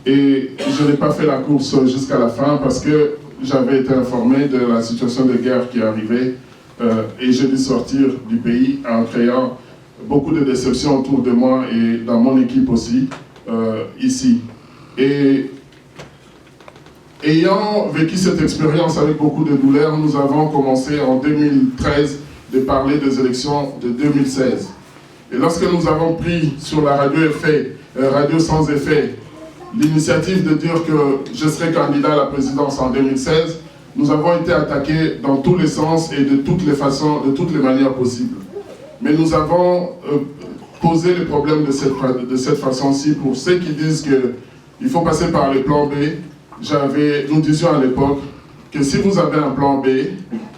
et je n'ai pas fait la course jusqu'à la fin parce que j'avais été informé de la situation de guerre qui arrivait et j'ai dû sortir du pays en créant beaucoup de déceptions autour de moi et dans mon équipe aussi, ici. Et Ayant vécu cette expérience avec beaucoup de douleur, nous avons commencé en 2013 de parler des élections de 2016. Et lorsque nous avons pris sur la radio sans effet, l'initiative de dire que je serai candidat à la présidence en 2016, nous avons été attaqués dans tous les sens et de toutes les façons, de toutes les manières possibles. Mais nous avons posé le problème de cette façon-ci pour ceux qui disent qu'il faut passer par le plan B. Nous disions à l'époque que si vous avez un plan B,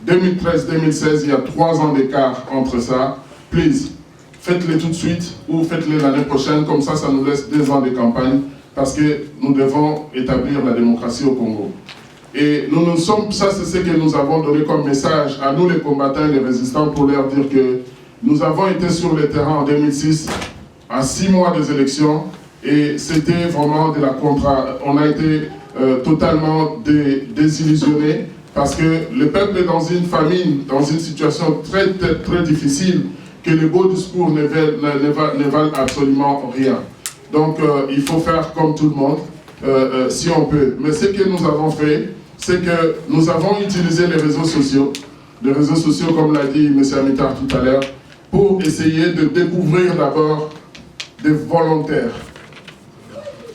2013-2016, il y a 3 ans d'écart entre ça, please, faites-le tout de suite ou faites-le l'année prochaine, comme ça nous laisse 2 ans de campagne, parce que nous devons établir la démocratie au Congo. Et ça c'est ce que nous avons donné comme message à nous les combattants et les résistants pour leur dire que nous avons été sur le terrain en 2006, à 6 mois des élections, et c'était vraiment de la on a été totalement désillusionnés, parce que le peuple est dans une famine, dans une situation très, très, très difficile, que les beaux discours ne valent absolument rien. Donc il faut faire comme tout le monde, si on peut. Mais ce que nous avons fait, c'est que nous avons utilisé les réseaux sociaux, comme l'a dit M. Amitar tout à l'heure, pour essayer de découvrir d'abord des volontaires,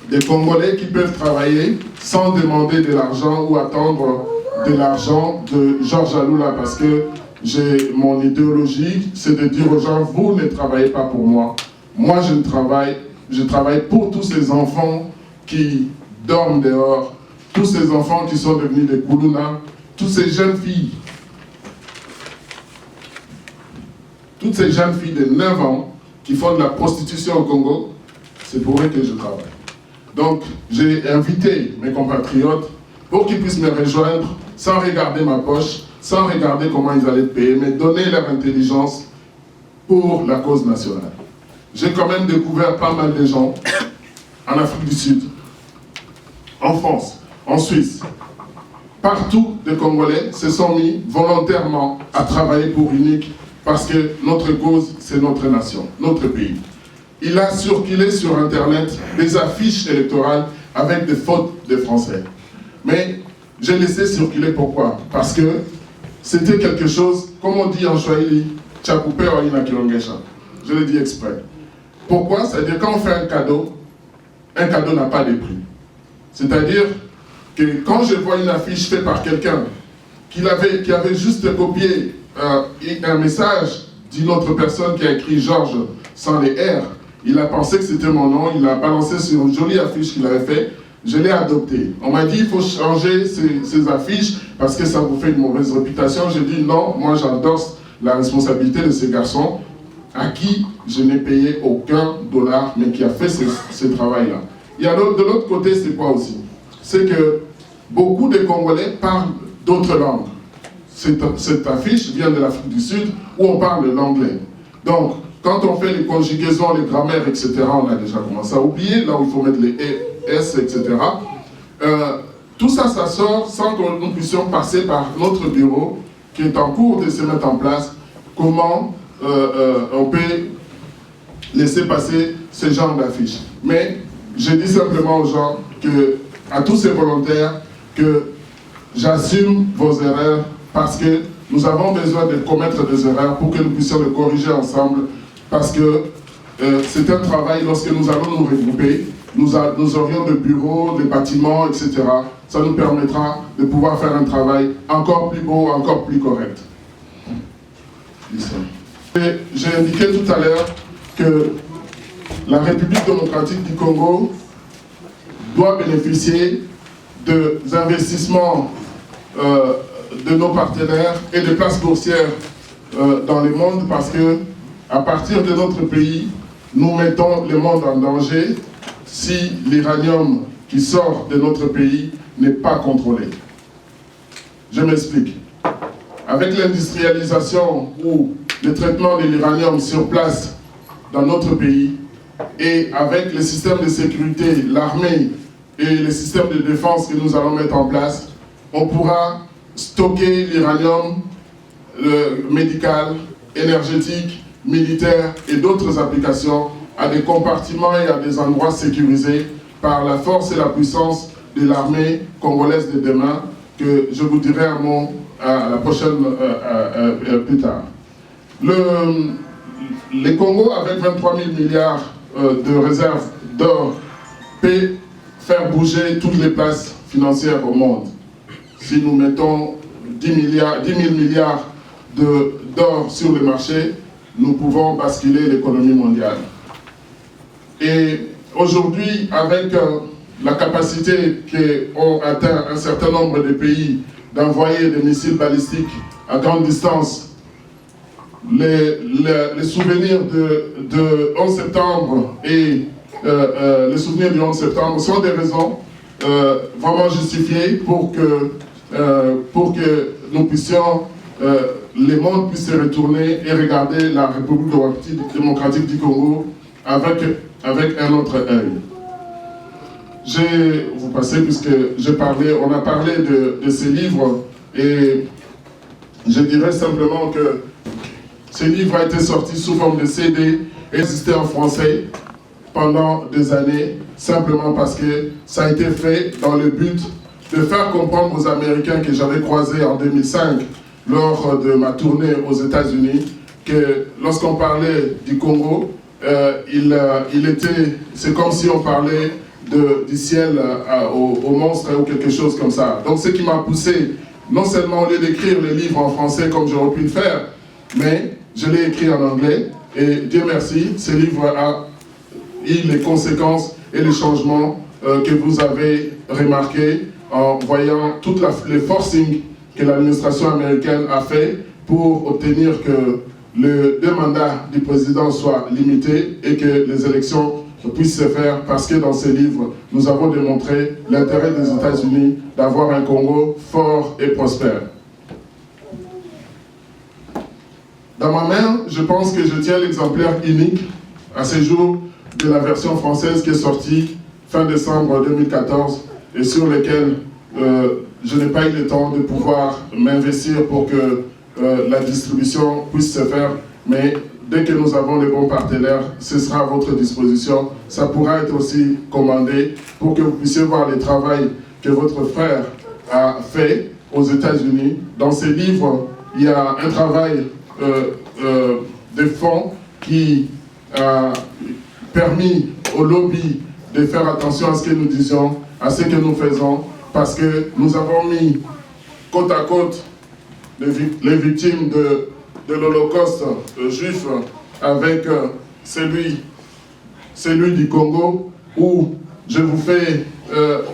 des Congolais qui peuvent travailler sans demander de l'argent ou attendre de l'argent de Georges Aloula, parce que mon idéologie, c'est de dire aux gens, vous ne travaillez pas pour moi. Moi, je travaille pour tous ces enfants qui dorment dehors, tous ces enfants qui sont devenus des Koulouna, toutes ces jeunes filles de 9 ans qui font de la prostitution au Congo, c'est pour eux que je travaille. Donc, j'ai invité mes compatriotes pour qu'ils puissent me rejoindre sans regarder ma poche, sans regarder comment ils allaient payer, mais donner leur intelligence pour la cause nationale. J'ai quand même découvert pas mal de gens en Afrique du Sud, en France, en Suisse. Partout, des Congolais se sont mis volontairement à travailler pour UNIC parce que notre cause, c'est notre nation, notre pays. Il a circulé sur Internet des affiches électorales avec des fautes de français. Mais j'ai laissé circuler pourquoi? Parce que c'était quelque chose, comme on dit en Swahili, Tchakoupé Oina Kilongesha. Je le dis exprès. Pourquoi? C'est-à-dire quand on fait un cadeau n'a pas de prix. C'est-à-dire que quand je vois une affiche faite par quelqu'un qui avait juste copié un message d'une autre personne qui a écrit Georges sans les R, il a pensé que c'était mon nom, il a balancé sur une jolie affiche qu'il avait faite, je l'ai adoptée. On m'a dit il faut changer ces affiches parce que ça vous fait une mauvaise réputation. J'ai dit non, moi j'endosse la responsabilité de ces garçons à qui je n'ai payé aucun dollar, mais qui a fait ce travail-là. Et alors, de l'autre côté, c'est quoi aussi? C'est que beaucoup de Congolais parlent d'autres langues. Cette affiche vient de l'Afrique du Sud, où on parle l'anglais. Donc, quand on fait les conjugaisons, les grammaires, etc., on a déjà commencé à oublier, là où il faut mettre les S, etc. Tout ça, ça sort sans que nous puissions passer par notre bureau, qui est en cours de se mettre en place, comment on peut laisser passer ce genre d'affiches. Mais je dis simplement aux gens, à tous ces volontaires, que j'assume vos erreurs parce que nous avons besoin de commettre des erreurs pour que nous puissions les corriger ensemble, parce que c'est un travail, lorsque nous allons nous regrouper, nous aurions des bureaux, des bâtiments, etc. Ça nous permettra de pouvoir faire un travail encore plus beau, encore plus correct. J'ai indiqué tout à l'heure que la République démocratique du Congo doit bénéficier des investissements de nos partenaires et des places boursières dans le monde, parce que à partir de notre pays, nous mettons le monde en danger si l'uranium qui sort de notre pays n'est pas contrôlé. Je m'explique. Avec l'industrialisation ou le traitement de l'uranium sur place dans notre pays, et avec les systèmes de sécurité, l'armée et les systèmes de défense que nous allons mettre en place, on pourra stocker l'uranium médical, énergétique, militaire et d'autres applications à des compartiments et à des endroits sécurisés par la force et la puissance de l'armée congolaise de demain, que je vous dirai un mot à la prochaine plus tard. Le Congo, avec 23 000 milliards de réserves d'or, peut faire bouger toutes les places financières au monde. Si nous mettons 10 000 milliards d'or sur le marché, nous pouvons basculer l'économie mondiale. Et aujourd'hui, avec la capacité qu'ont atteint un certain nombre de pays d'envoyer des missiles balistiques à grande distance, les souvenirs de 11 septembre et les souvenirs du 11 septembre sont des raisons vraiment justifiées pour que nous puissions, le monde puisse se retourner et regarder la République démocratique du Congo avec un autre œil. Je vais vous passer, puisque on a parlé de ces livres, et je dirais simplement que ce livre a été sorti sous forme de CD et existé en français pendant des années, simplement parce que ça a été fait dans le but de faire comprendre aux Américains que j'avais croisés en 2005 lors de ma tournée aux États-Unis que lorsqu'on parlait du Congo, c'est comme si on parlait du ciel au monstre ou quelque chose comme ça. Donc ce qui m'a poussé, non seulement au lieu d'écrire les livres en français comme j'aurais pu le faire, mais je l'ai écrit en anglais, et Dieu merci, ce livre a eu les conséquences et les changements que vous avez remarqués en voyant toutes les forcing que l'administration américaine a fait pour obtenir que le mandat du président soit limité et que les élections puissent se faire, parce que dans ces livres, nous avons démontré l'intérêt des États-Unis d'avoir un Congo fort et prospère. Dans ma main, je pense que je tiens l'exemplaire unique à ce jour de la version française qui est sortie fin décembre 2014 et sur lequel je n'ai pas eu le temps de pouvoir m'investir pour que la distribution puisse se faire, mais dès que nous avons les bons partenaires, ce sera à votre disposition. Ça pourra être aussi commandé pour que vous puissiez voir le travail que votre frère a fait aux États-Unis. Dans ces livres, il y a un travail de fond qui a permis au lobby de faire attention à ce que nous disions, à ce que nous faisons, parce que nous avons mis côte à côte les victimes de l'Holocauste juif avec celui du Congo, où je vous fais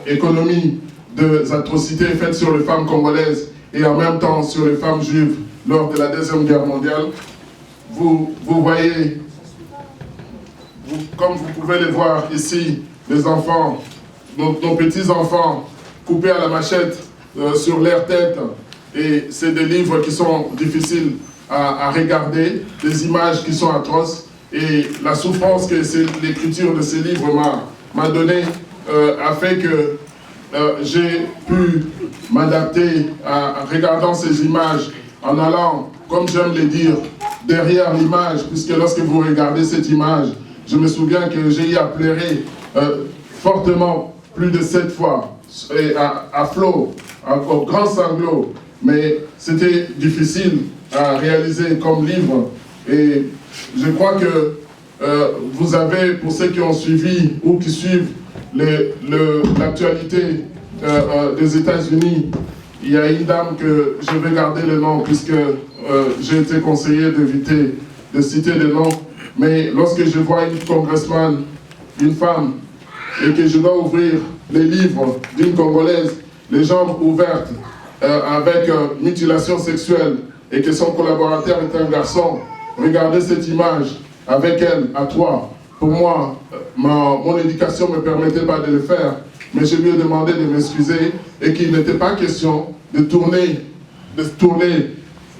économie des atrocités faites sur les femmes congolaises et en même temps sur les femmes juives lors de la Deuxième Guerre mondiale. Vous voyez, comme vous pouvez les voir ici, les enfants, nos petits-enfants coupés à la machette sur leur tête. Et c'est des livres qui sont difficiles à regarder, des images qui sont atroces. Et la souffrance que l'écriture de ces livres m'a donnée a fait que j'ai pu m'adapter à regardant ces images, en allant, comme j'aime le dire, derrière l'image, puisque lorsque vous regardez cette image, je me souviens que j'ai eu à pleurer fortement plus de 7 fois, et à flot, au grand sanglot. Mais c'était difficile à réaliser comme livre. Et je crois que vous avez, pour ceux qui ont suivi ou qui suivent l'actualité des États-Unis, il y a une dame que je vais garder le nom puisque j'ai été conseillé d'éviter de citer le nom. Mais lorsque je vois une congressman, une femme, et que je dois ouvrir les livres d'une Congolaise, les jambes ouvertes, avec mutilation sexuelle, et que son collaborateur est un garçon, regardez cette image avec elle, à 3. Pour moi, mon éducation ne me permettait pas de le faire, mais je lui ai demandé de m'excuser et qu'il n'était pas question de tourner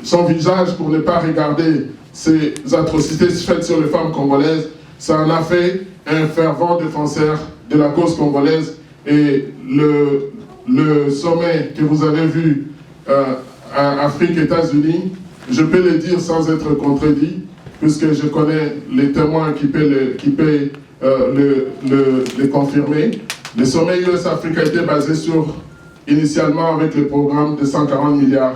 son visage pour ne pas regarder ces atrocités faites sur les femmes congolaises. Ça en a fait un fervent défenseur de la cause congolaise, et le sommet que vous avez vu à Afrique-États-Unis, je peux le dire sans être contredit, puisque je connais les témoins qui peuvent le confirmer. Le sommet US-Afrique a été basé initialement avec le programme de 140 milliards,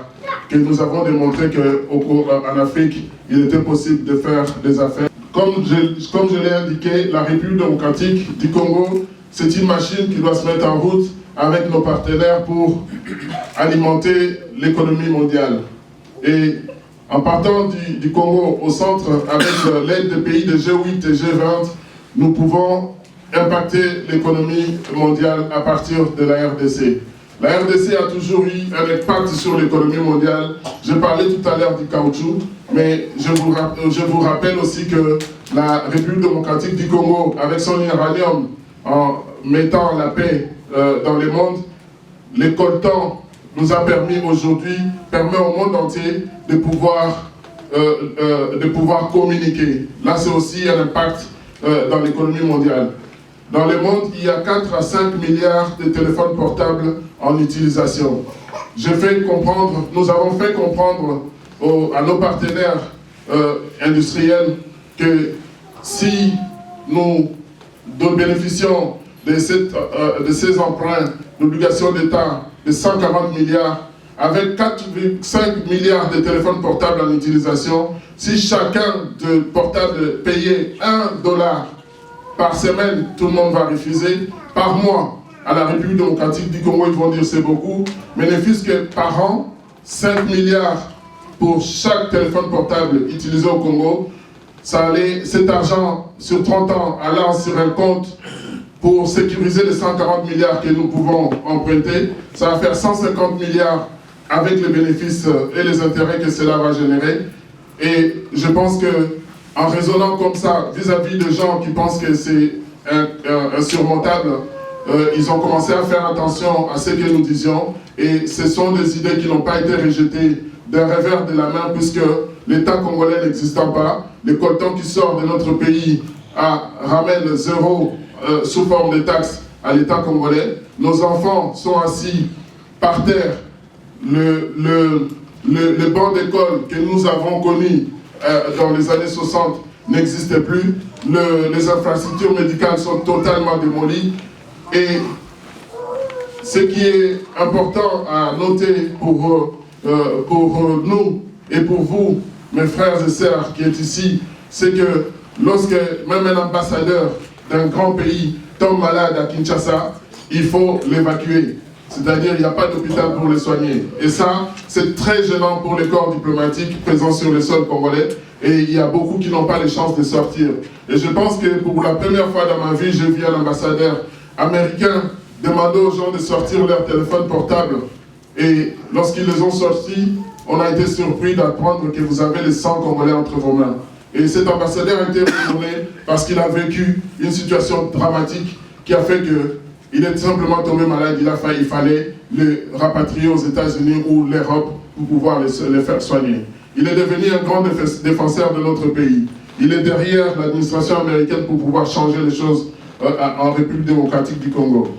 que nous avons démontré qu'en Afrique, il était possible de faire des affaires. Comme je l'ai indiqué, la République démocratique du Congo, c'est une machine qui doit se mettre en route avec nos partenaires pour alimenter l'économie mondiale. Et en partant du Congo au centre, avec l'aide des pays de G8 et G20, nous pouvons impacter l'économie mondiale à partir de la RDC. La RDC a toujours eu un impact sur l'économie mondiale. Je parlais tout à l'heure du caoutchouc, mais je vous rappelle aussi que la République démocratique du Congo, avec son uranium, en mettant la paix dans le monde, les coltans nous a permet au monde entier de pouvoir communiquer. Là, c'est aussi un impact dans l'économie mondiale. Dans le monde, il y a 4 à 5 milliards de téléphones portables en utilisation. Nous avons fait comprendre à nos partenaires industriels que si nous bénéficions de ces emprunts d'obligations d'État de 140 milliards, avec 4,5 milliards de téléphones portables en utilisation, si chacun de portables payait $1 par semaine, tout le monde va refuser. Par mois, à la République démocratique du Congo, ils vont dire c'est beaucoup, mais ne fût-ce que par an, 5 milliards pour chaque téléphone portable utilisé au Congo, cet argent sur 30 ans allant sur un compte pour sécuriser les 140 milliards que nous pouvons emprunter, ça va faire 150 milliards avec les bénéfices et les intérêts que cela va générer. Et je pense que en raisonnant comme ça vis-à-vis de gens qui pensent que c'est insurmontable, ils ont commencé à faire attention à ce que nous disions, et ce sont des idées qui n'ont pas été rejetées d'un revers de la main, puisque l'État congolais n'existant pas, les coltans qui sortent de notre pays ramènent 0 sous forme de taxes à l'État congolais. Nos enfants sont assis par terre. Le banc d'école que nous avons connu dans les années 60 n'existe plus. Les infrastructures médicales sont totalement démolies. Et ce qui est important à noter pour nous et pour vous, mes frères et sœurs qui êtes ici, c'est que lorsque même un ambassadeur d'un grand pays tombe malade à Kinshasa, il faut l'évacuer. C'est-à-dire qu'il n'y a pas d'hôpital pour les soigner. Et ça, c'est très gênant pour les corps diplomatiques présents sur le sol congolais. Et il y a beaucoup qui n'ont pas les chances de sortir. Et je pense que pour la première fois dans ma vie, j'ai vu un ambassadeur américain demander aux gens de sortir leur téléphone portable. Et lorsqu'ils les ont sortis, on a été surpris d'apprendre que vous avez les 100 Congolais entre vos mains. Et cet ambassadeur a été retourné parce qu'il a vécu une situation dramatique qui a fait qu'il est simplement tombé malade. Il fallait le rapatrier aux États-Unis ou l'Europe pour pouvoir les faire soigner. Il est devenu un grand défenseur de notre pays. Il est derrière l'administration américaine pour pouvoir changer les choses en République démocratique du Congo.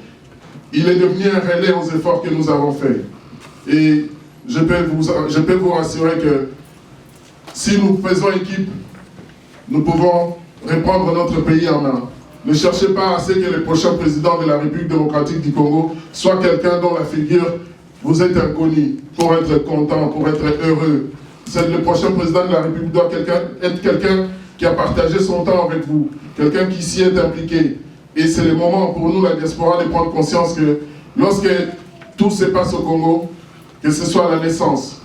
Il est devenu un relais aux efforts que nous avons faits. Et je peux vous rassurer que si nous faisons équipe, nous pouvons reprendre notre pays en main. Ne cherchez pas à ce que le prochain président de la République démocratique du Congo soit quelqu'un dont la figure vous est inconnue, pour être content, pour être heureux. Le prochain président de la République doit être quelqu'un qui a partagé son temps avec vous, quelqu'un qui s'y est impliqué. Et c'est le moment pour nous, la diaspora, de prendre conscience que lorsque tout se passe au Congo, que ce soit la naissance,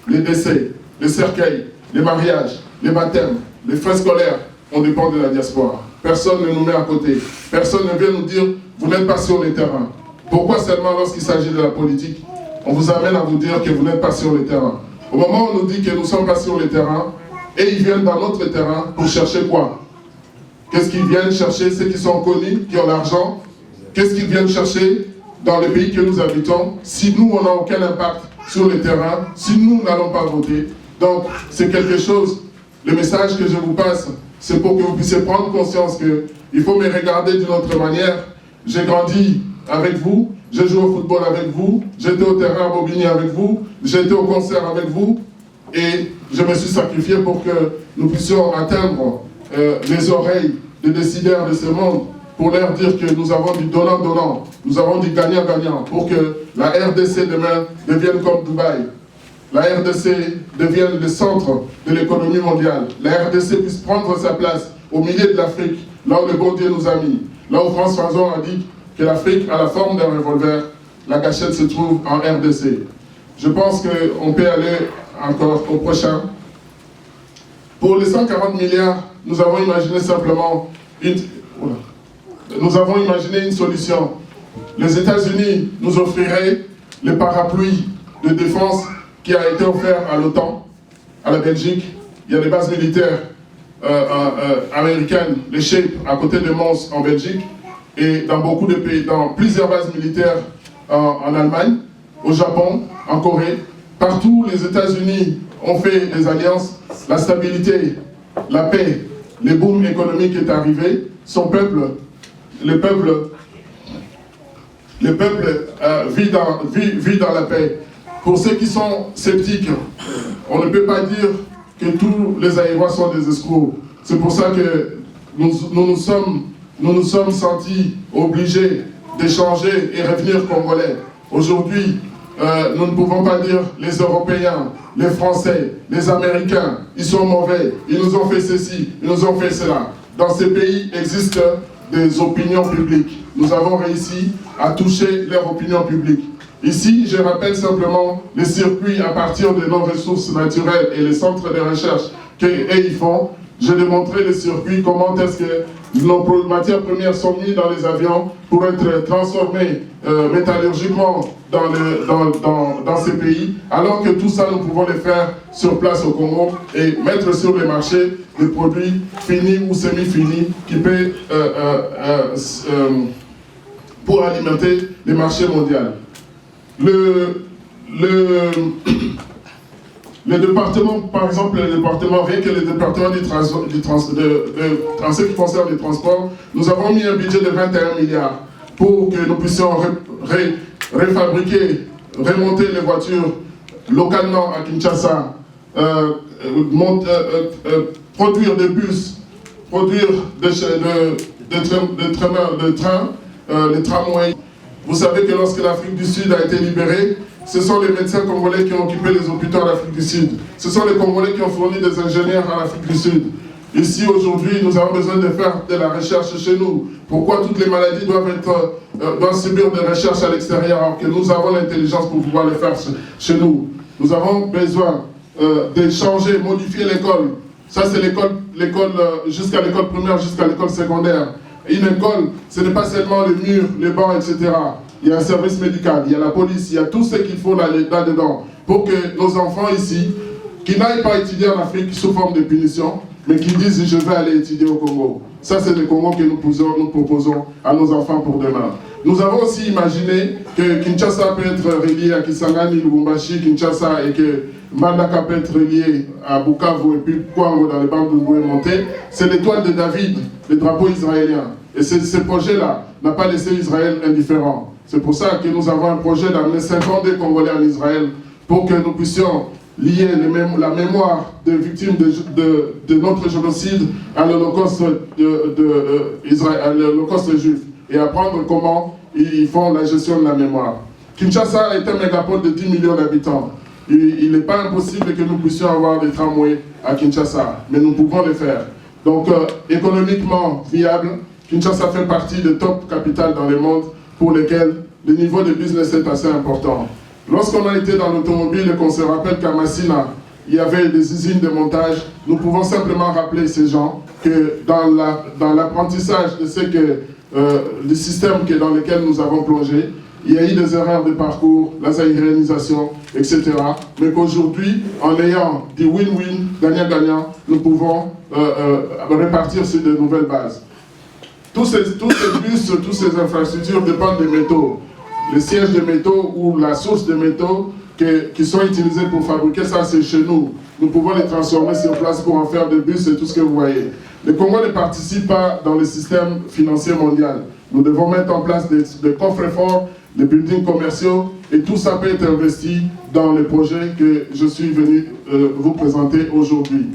les décès, les cercueils, les mariages, les baptêmes, les frais scolaires, on dépend de la diaspora. Personne ne nous met à côté. Personne ne vient nous dire, vous n'êtes pas sur le terrain. Pourquoi seulement lorsqu'il s'agit de la politique, on vous amène à vous dire que vous n'êtes pas sur le terrain? Au moment où on nous dit que nous ne sommes pas sur le terrain, et ils viennent dans notre terrain pour chercher quoi? Qu'est-ce qu'ils viennent chercher? Ceux qui sont connus, qui ont l'argent. Qu'est-ce qu'ils viennent chercher dans le pays que nous habitons si nous, on n'a aucun impact sur le terrain, si nous n'allons pas voter? Donc, c'est quelque chose, le message que je vous passe, c'est pour que vous puissiez prendre conscience qu'il faut me regarder d'une autre manière. J'ai grandi avec vous, j'ai joué au football avec vous, j'étais au terrain à Bobigny avec vous, j'ai été au concert avec vous, et je me suis sacrifié pour que nous puissions atteindre les oreilles des décideurs de ce monde. pour leur dire que nous avons du donnant-donnant, nous avons du gagnant-gagnant, pour que la RDC demain devienne comme Dubaï. La RDC devienne le centre de l'économie mondiale. La RDC puisse prendre sa place au milieu de l'Afrique, là où le bon Dieu nous a mis. Là où François Fanon a dit que l'Afrique a la forme d'un revolver, la gâchette se trouve en RDC. Je pense qu'on peut aller encore au prochain. Pour les 140 milliards, nous avons imaginé simplement une solution. Les États-Unis nous offriraient le parapluie de défense qui a été offert à l'OTAN, à la Belgique. Il y a des bases militaires américaines, les SHAPE, à côté de Mons en Belgique, et dans beaucoup de pays, dans plusieurs bases militaires en Allemagne, au Japon, en Corée. Partout, les États-Unis ont fait des alliances. La stabilité, la paix, le boom économique est arrivé. Le peuple vit dans la paix. Pour ceux qui sont sceptiques, on ne peut pas dire que tous les Aïrois sont des escrocs. C'est pour ça que nous nous sommes sentis obligés d'échanger et revenir congolais. Aujourd'hui, nous ne pouvons pas dire les Européens, les Français, les Américains, ils sont mauvais, ils nous ont fait ceci, ils nous ont fait cela. Dans ces pays existent des opinions publiques. Nous avons réussi à toucher leur opinion publique. Ici, je rappelle simplement les circuits à partir de nos ressources naturelles et les centres de recherche qu'ils font. J'ai démontré les circuits, comment est-ce que nos matières premières sont mises dans les avions pour être transformées métallurgiquement dans ces pays, alors que tout ça, nous pouvons le faire sur place au Congo et mettre sur le marché des produits finis ou semi-finis qui peuvent pour alimenter les marchés mondiaux. Le département, par exemple, rien que le département en ce qui concerne les transports, nous avons mis un budget de 21 milliards pour que nous puissions refabriquer, remonter les voitures localement à Kinshasa, produire des bus, produire des trains, les tramways. Vous savez que lorsque l'Afrique du Sud a été libérée, ce sont les médecins congolais qui ont occupé les hôpitaux en Afrique du Sud. Ce sont les Congolais qui ont fourni des ingénieurs en Afrique du Sud. Ici, aujourd'hui, nous avons besoin de faire de la recherche chez nous. Pourquoi toutes les maladies doivent subir des recherches à l'extérieur alors que nous avons l'intelligence pour pouvoir les faire chez nous? Nous avons besoin de changer, modifier l'école. Ça, c'est l'école jusqu'à l'école primaire, jusqu'à l'école secondaire. Une école, ce n'est pas seulement les murs, les bancs, etc. Il y a un service médical, il y a la police, il y a tout ce qu'il faut là-dedans pour que nos enfants ici, qui n'aillent pas étudier en Afrique sous forme de punition, mais qui disent « je vais aller étudier au Congo ». Ça, c'est le Congo que nous proposons à nos enfants pour demain. Nous avons aussi imaginé que Kinshasa peut être relié à Kisangani, Lubumbashi, Kinshasa, et que Mbandaka peut être relié à Bukavu et puis Kwango dans les bandes de Boué-Monté. C'est l'étoile de David, le drapeau israélien. Et ce projet-là n'a pas laissé Israël indifférent. C'est pour ça que nous avons un projet d'amener 52 Congolais en Israël pour que nous puissions lier la mémoire des victimes de notre génocide à l'Holocauste juif et apprendre comment ils font la gestion de la mémoire. Kinshasa est un mégapole de 10 millions d'habitants. Il n'est pas impossible que nous puissions avoir des tramways à Kinshasa, mais nous pouvons le faire. Donc, économiquement viable, Kinshasa fait partie des top capitales dans le monde pour lesquelles le niveau de business est assez important. Lorsqu'on a été dans l'automobile et qu'on se rappelle qu'à Massina, il y avait des usines de montage, nous pouvons simplement rappeler ces gens que dans l'apprentissage de ce que le système dans lequel nous avons plongé, il y a eu des erreurs de parcours, la zaïrénisation, etc. Mais qu'aujourd'hui, en ayant des win-win, gagnant-gagnant, nous pouvons répartir sur de nouvelles bases. Tous ces bus, toutes ces infrastructures dépendent des métaux. Les sièges de métaux ou la source de métaux qui sont utilisés pour fabriquer ça, c'est chez nous. Nous pouvons les transformer sur place pour en faire des bus et tout ce que vous voyez. Le Congo ne participe pas dans le système financier mondial. Nous devons mettre en place des coffres forts, des buildings commerciaux, et tout ça peut être investi dans les projets que je suis venu vous présenter aujourd'hui.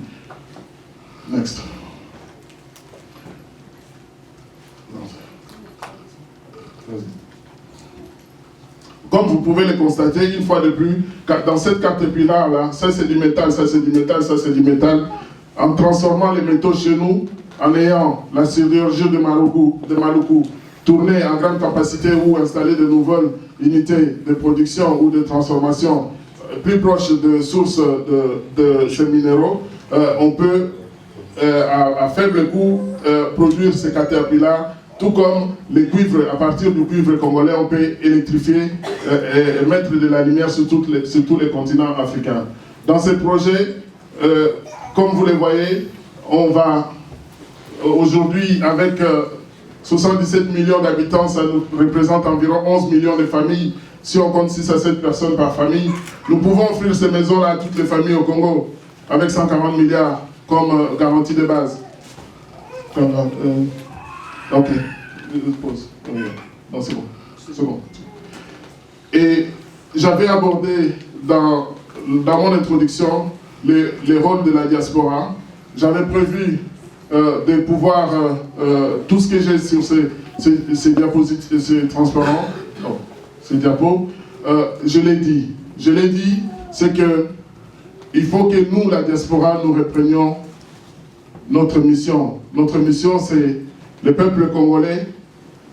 Next. Comme vous pouvez le constater, une fois de plus, dans cette caterpillar-là, ça c'est du métal, ça c'est du métal, ça c'est du métal. En transformant les métaux chez nous, en ayant la sidérurgie de Maluku tournée en grande capacité ou installer de nouvelles unités de production ou de transformation plus proches de sources de ces minéraux, on peut à faible coût produire ces caterpillars, tout comme les cuivres. À partir du cuivre congolais, on peut électrifier et mettre de la lumière sur tous les continents africains. Dans ces projets, comme vous le voyez, on va aujourd'hui, avec 77 millions d'habitants, ça nous représente environ 11 millions de familles. Si on compte 6 à 7 personnes par famille, nous pouvons offrir ces maisons-là à toutes les familles au Congo, avec 140 milliards comme garantie de base. Ok, pause. Non, c'est bon. C'est bon. Et j'avais abordé dans mon introduction les rôles de la diaspora. J'avais prévu de pouvoir, tout ce que j'ai sur ces diapositives, ces transparents, ces diapos, je l'ai dit. Je l'ai dit, c'est que il faut que nous, la diaspora, nous reprenions notre mission. Notre mission, c'est le peuple congolais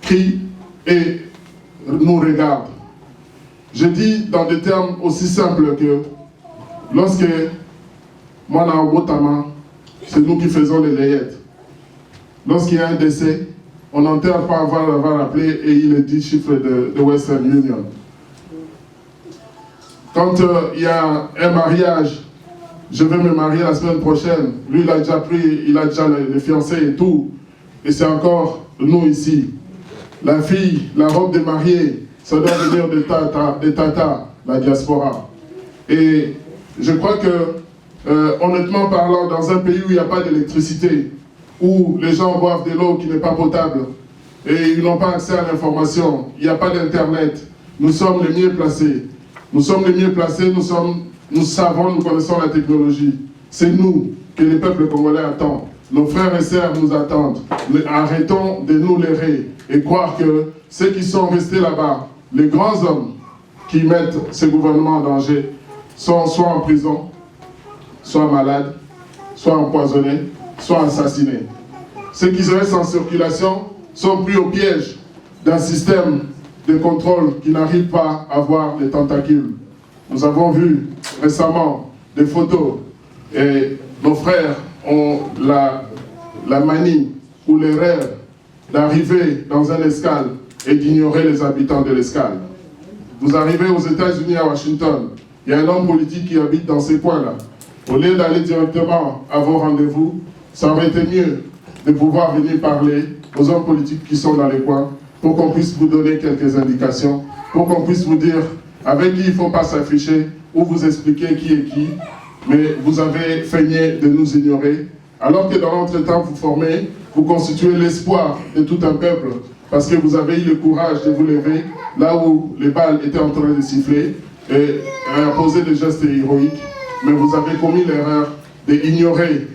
crie et nous regarde. Je dis dans des termes aussi simples que lorsque Mwana Wotama, c'est nous qui faisons les layettes. Lorsqu'il y a un décès, on n'enterre pas avant l'avoir appelé et il est 10 chiffres de Western Union. Quand il y a un mariage, je vais me marier la semaine prochaine, lui il a déjà pris, il a déjà les fiancés et tout, et c'est encore nous ici. La fille, la robe de mariée, ça doit venir de Tata, la diaspora. Et je crois que, honnêtement parlant, dans un pays où il n'y a pas d'électricité, où les gens boivent de l'eau qui n'est pas potable, et ils n'ont pas accès à l'information, il n'y a pas d'internet, nous sommes les mieux placés. Nous sommes les mieux placés, nous savons, nous connaissons la technologie. C'est nous que le peuple congolais attend. Nos frères et sœurs nous attendent. Arrêtons de nous leurrer et croire que ceux qui sont restés là-bas, les grands hommes qui mettent ce gouvernement en danger, sont soit en prison, soit malades, soit empoisonnés, soit assassinés. Ceux qui restent en circulation sont pris au piège d'un système de contrôle qui n'arrive pas à voir les tentacules. Nous avons vu récemment des photos et nos frères ont la manie ou l'erreur d'arriver dans un escale et d'ignorer les habitants de l'escale. Vous arrivez aux États-Unis à Washington, il y a un homme politique qui habite dans ces coins-là. Au lieu d'aller directement à vos rendez-vous, ça aurait été mieux de pouvoir venir parler aux hommes politiques qui sont dans les coins pour qu'on puisse vous donner quelques indications, pour qu'on puisse vous dire avec qui il ne faut pas s'afficher ou vous expliquer qui est qui, mais vous avez feigné de nous ignorer, alors que dans l'entretemps vous formez, vous constituez l'espoir de tout un peuple, parce que vous avez eu le courage de vous lever là où les balles étaient en train de siffler et à poser des gestes héroïques, mais vous avez commis l'erreur d'ignorer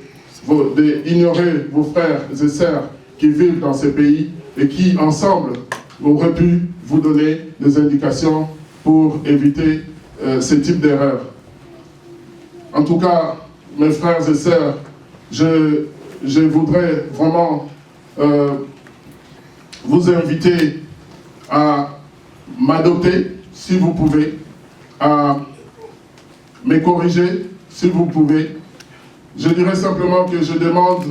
vos frères et sœurs qui vivent dans ces pays et qui, ensemble, auraient pu vous donner des indications pour éviter ce type d'erreur. En tout cas, mes frères et sœurs, je voudrais vraiment vous inviter à m'adopter, si vous pouvez, à me corriger, si vous pouvez. Je dirais simplement que je demande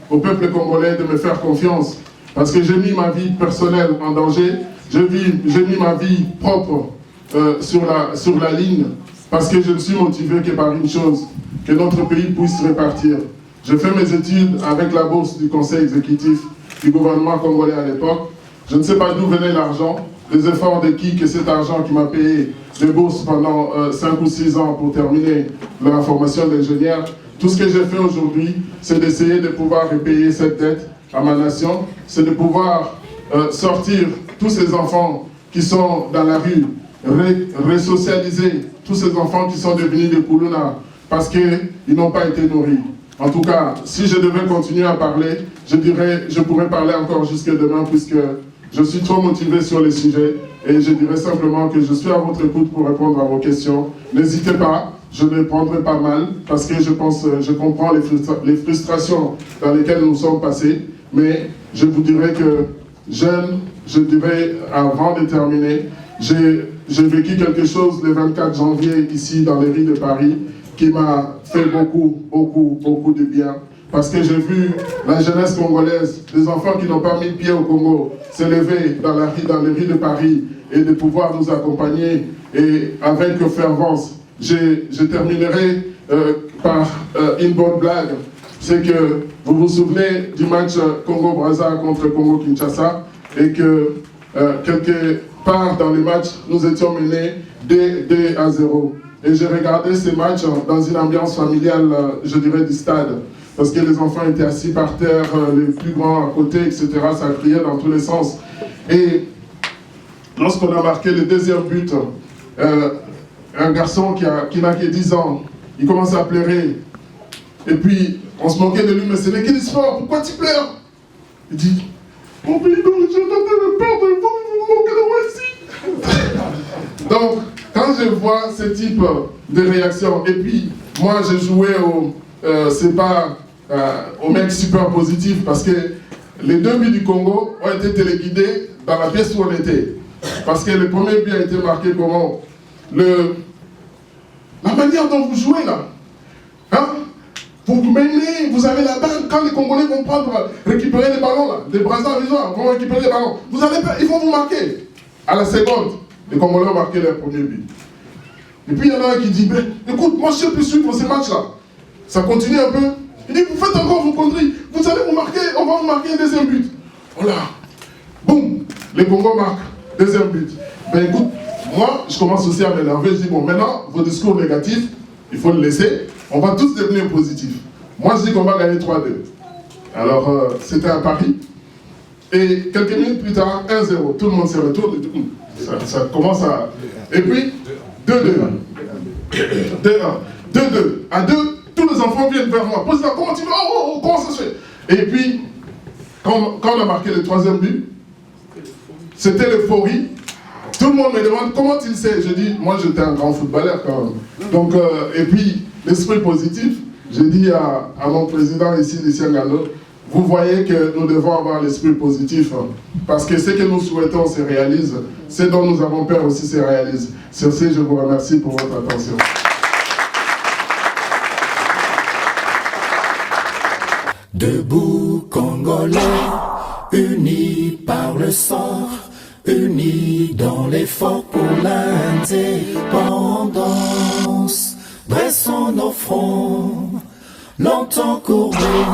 au peuple congolais de me faire confiance, parce que j'ai mis ma vie personnelle en danger, j'ai mis ma vie propre sur la ligne, parce que je ne suis motivé que par une chose, que notre pays puisse repartir. J'ai fait mes études avec la bourse du conseil exécutif du gouvernement congolais à l'époque. Je ne sais pas d'où venait l'argent, les efforts de qui que cet argent qui m'a payé les bourses pendant 5 ou 6 ans pour terminer la formation d'ingénieur. Tout ce que j'ai fait aujourd'hui, c'est d'essayer de pouvoir repayer cette dette à ma nation, c'est de pouvoir sortir tous ces enfants qui sont dans la rue, resocialiser tous ces enfants qui sont devenus des Koulouna parce qu'ils n'ont pas été nourris. En tout cas, si je devais continuer à parler, je pourrais parler encore jusque demain puisque je suis trop motivé sur les sujets et je dirais simplement que je suis à votre écoute pour répondre à vos questions. N'hésitez pas, je les prendrai pas mal parce que je comprends les frustrations dans lesquelles nous sommes passés, mais je vous dirais que jeune, je dirais avant de terminer, j'ai vécu quelque chose le 24 janvier ici dans les rues de Paris qui m'a fait beaucoup de bien. Parce que j'ai vu la jeunesse congolaise, des enfants qui n'ont pas mis le pied au Congo, se lever dans les rues de Paris et de pouvoir nous accompagner et avec fervence. Je terminerai par une bonne blague. C'est que vous vous souvenez du match Congo-Brazza contre Congo-Kinshasa et que quelque part dans les matchs, nous étions menés 2-0. Et j'ai regardé ces matchs dans une ambiance familiale, je dirais, du stade. Parce que les enfants étaient assis par terre, les plus grands à côté, etc. Ça criait dans tous les sens. Et lorsqu'on a marqué le deuxième but, un garçon qui n'a que 10 ans, il commence à pleurer. Et puis, on se moquait de lui, mais c'est le quel sport, pourquoi tu pleures? Il dit, mon pays dont j'ai tenté de perdre, vous vous moquez de moi ici. Donc, quand je vois ce type de réaction, et puis, moi, j'ai joué c'est pas au mec super positif, parce que les 2 buts du Congo ont été téléguidés dans la pièce où on était. Parce que le premier but a été marqué comment? La manière dont vous jouez là. Hein? Vous menez, vous avez la balle, quand les Congolais vont récupérer les ballons là, les Brazzavillais vont récupérer les ballons, ils vont vous marquer. À la seconde, les Congolais ont marqué leur premier but. Et puis il y en a un qui dit, écoute, moi je sais plus suivre ces matchs-là. Ça continue un peu. Il dit, vous faites encore vos conneries. Vous allez vous marquer, on va vous marquer un deuxième but. Voilà. Boum, les Congos marquent, deuxième but. Ben écoute, moi, je commence aussi à m'énerver. Je dis, bon, maintenant, vos discours négatifs, il faut le laisser. On va tous devenir positifs. Moi, je dis qu'on va gagner 3-2. Alors, c'était un pari. Et quelques minutes plus tard, 1-0. Tout le monde se retourne. Ça commence à... Et puis, 2-2. 2-1. 2-2. À 2, tous les enfants viennent vers moi. Président, comment tu vas? Oh, comment ça se fait? Et puis, quand on a marqué le troisième but, c'était l'euphorie. Tout le monde me demande comment tu le sais. Je dis, moi j'étais un grand footballeur quand même. Donc, et puis, l'esprit positif, j'ai dit à mon président ici, Lucien Gallo, vous voyez que nous devons avoir l'esprit positif. Parce que ce que nous souhaitons se réalise. Ce dont nous avons peur aussi se réalise. Sur ce, je vous remercie pour votre attention. Debout Congolais, unis par le sang, unis dans l'effort pour l'indépendance. Dressons nos fronts, longtemps courbés.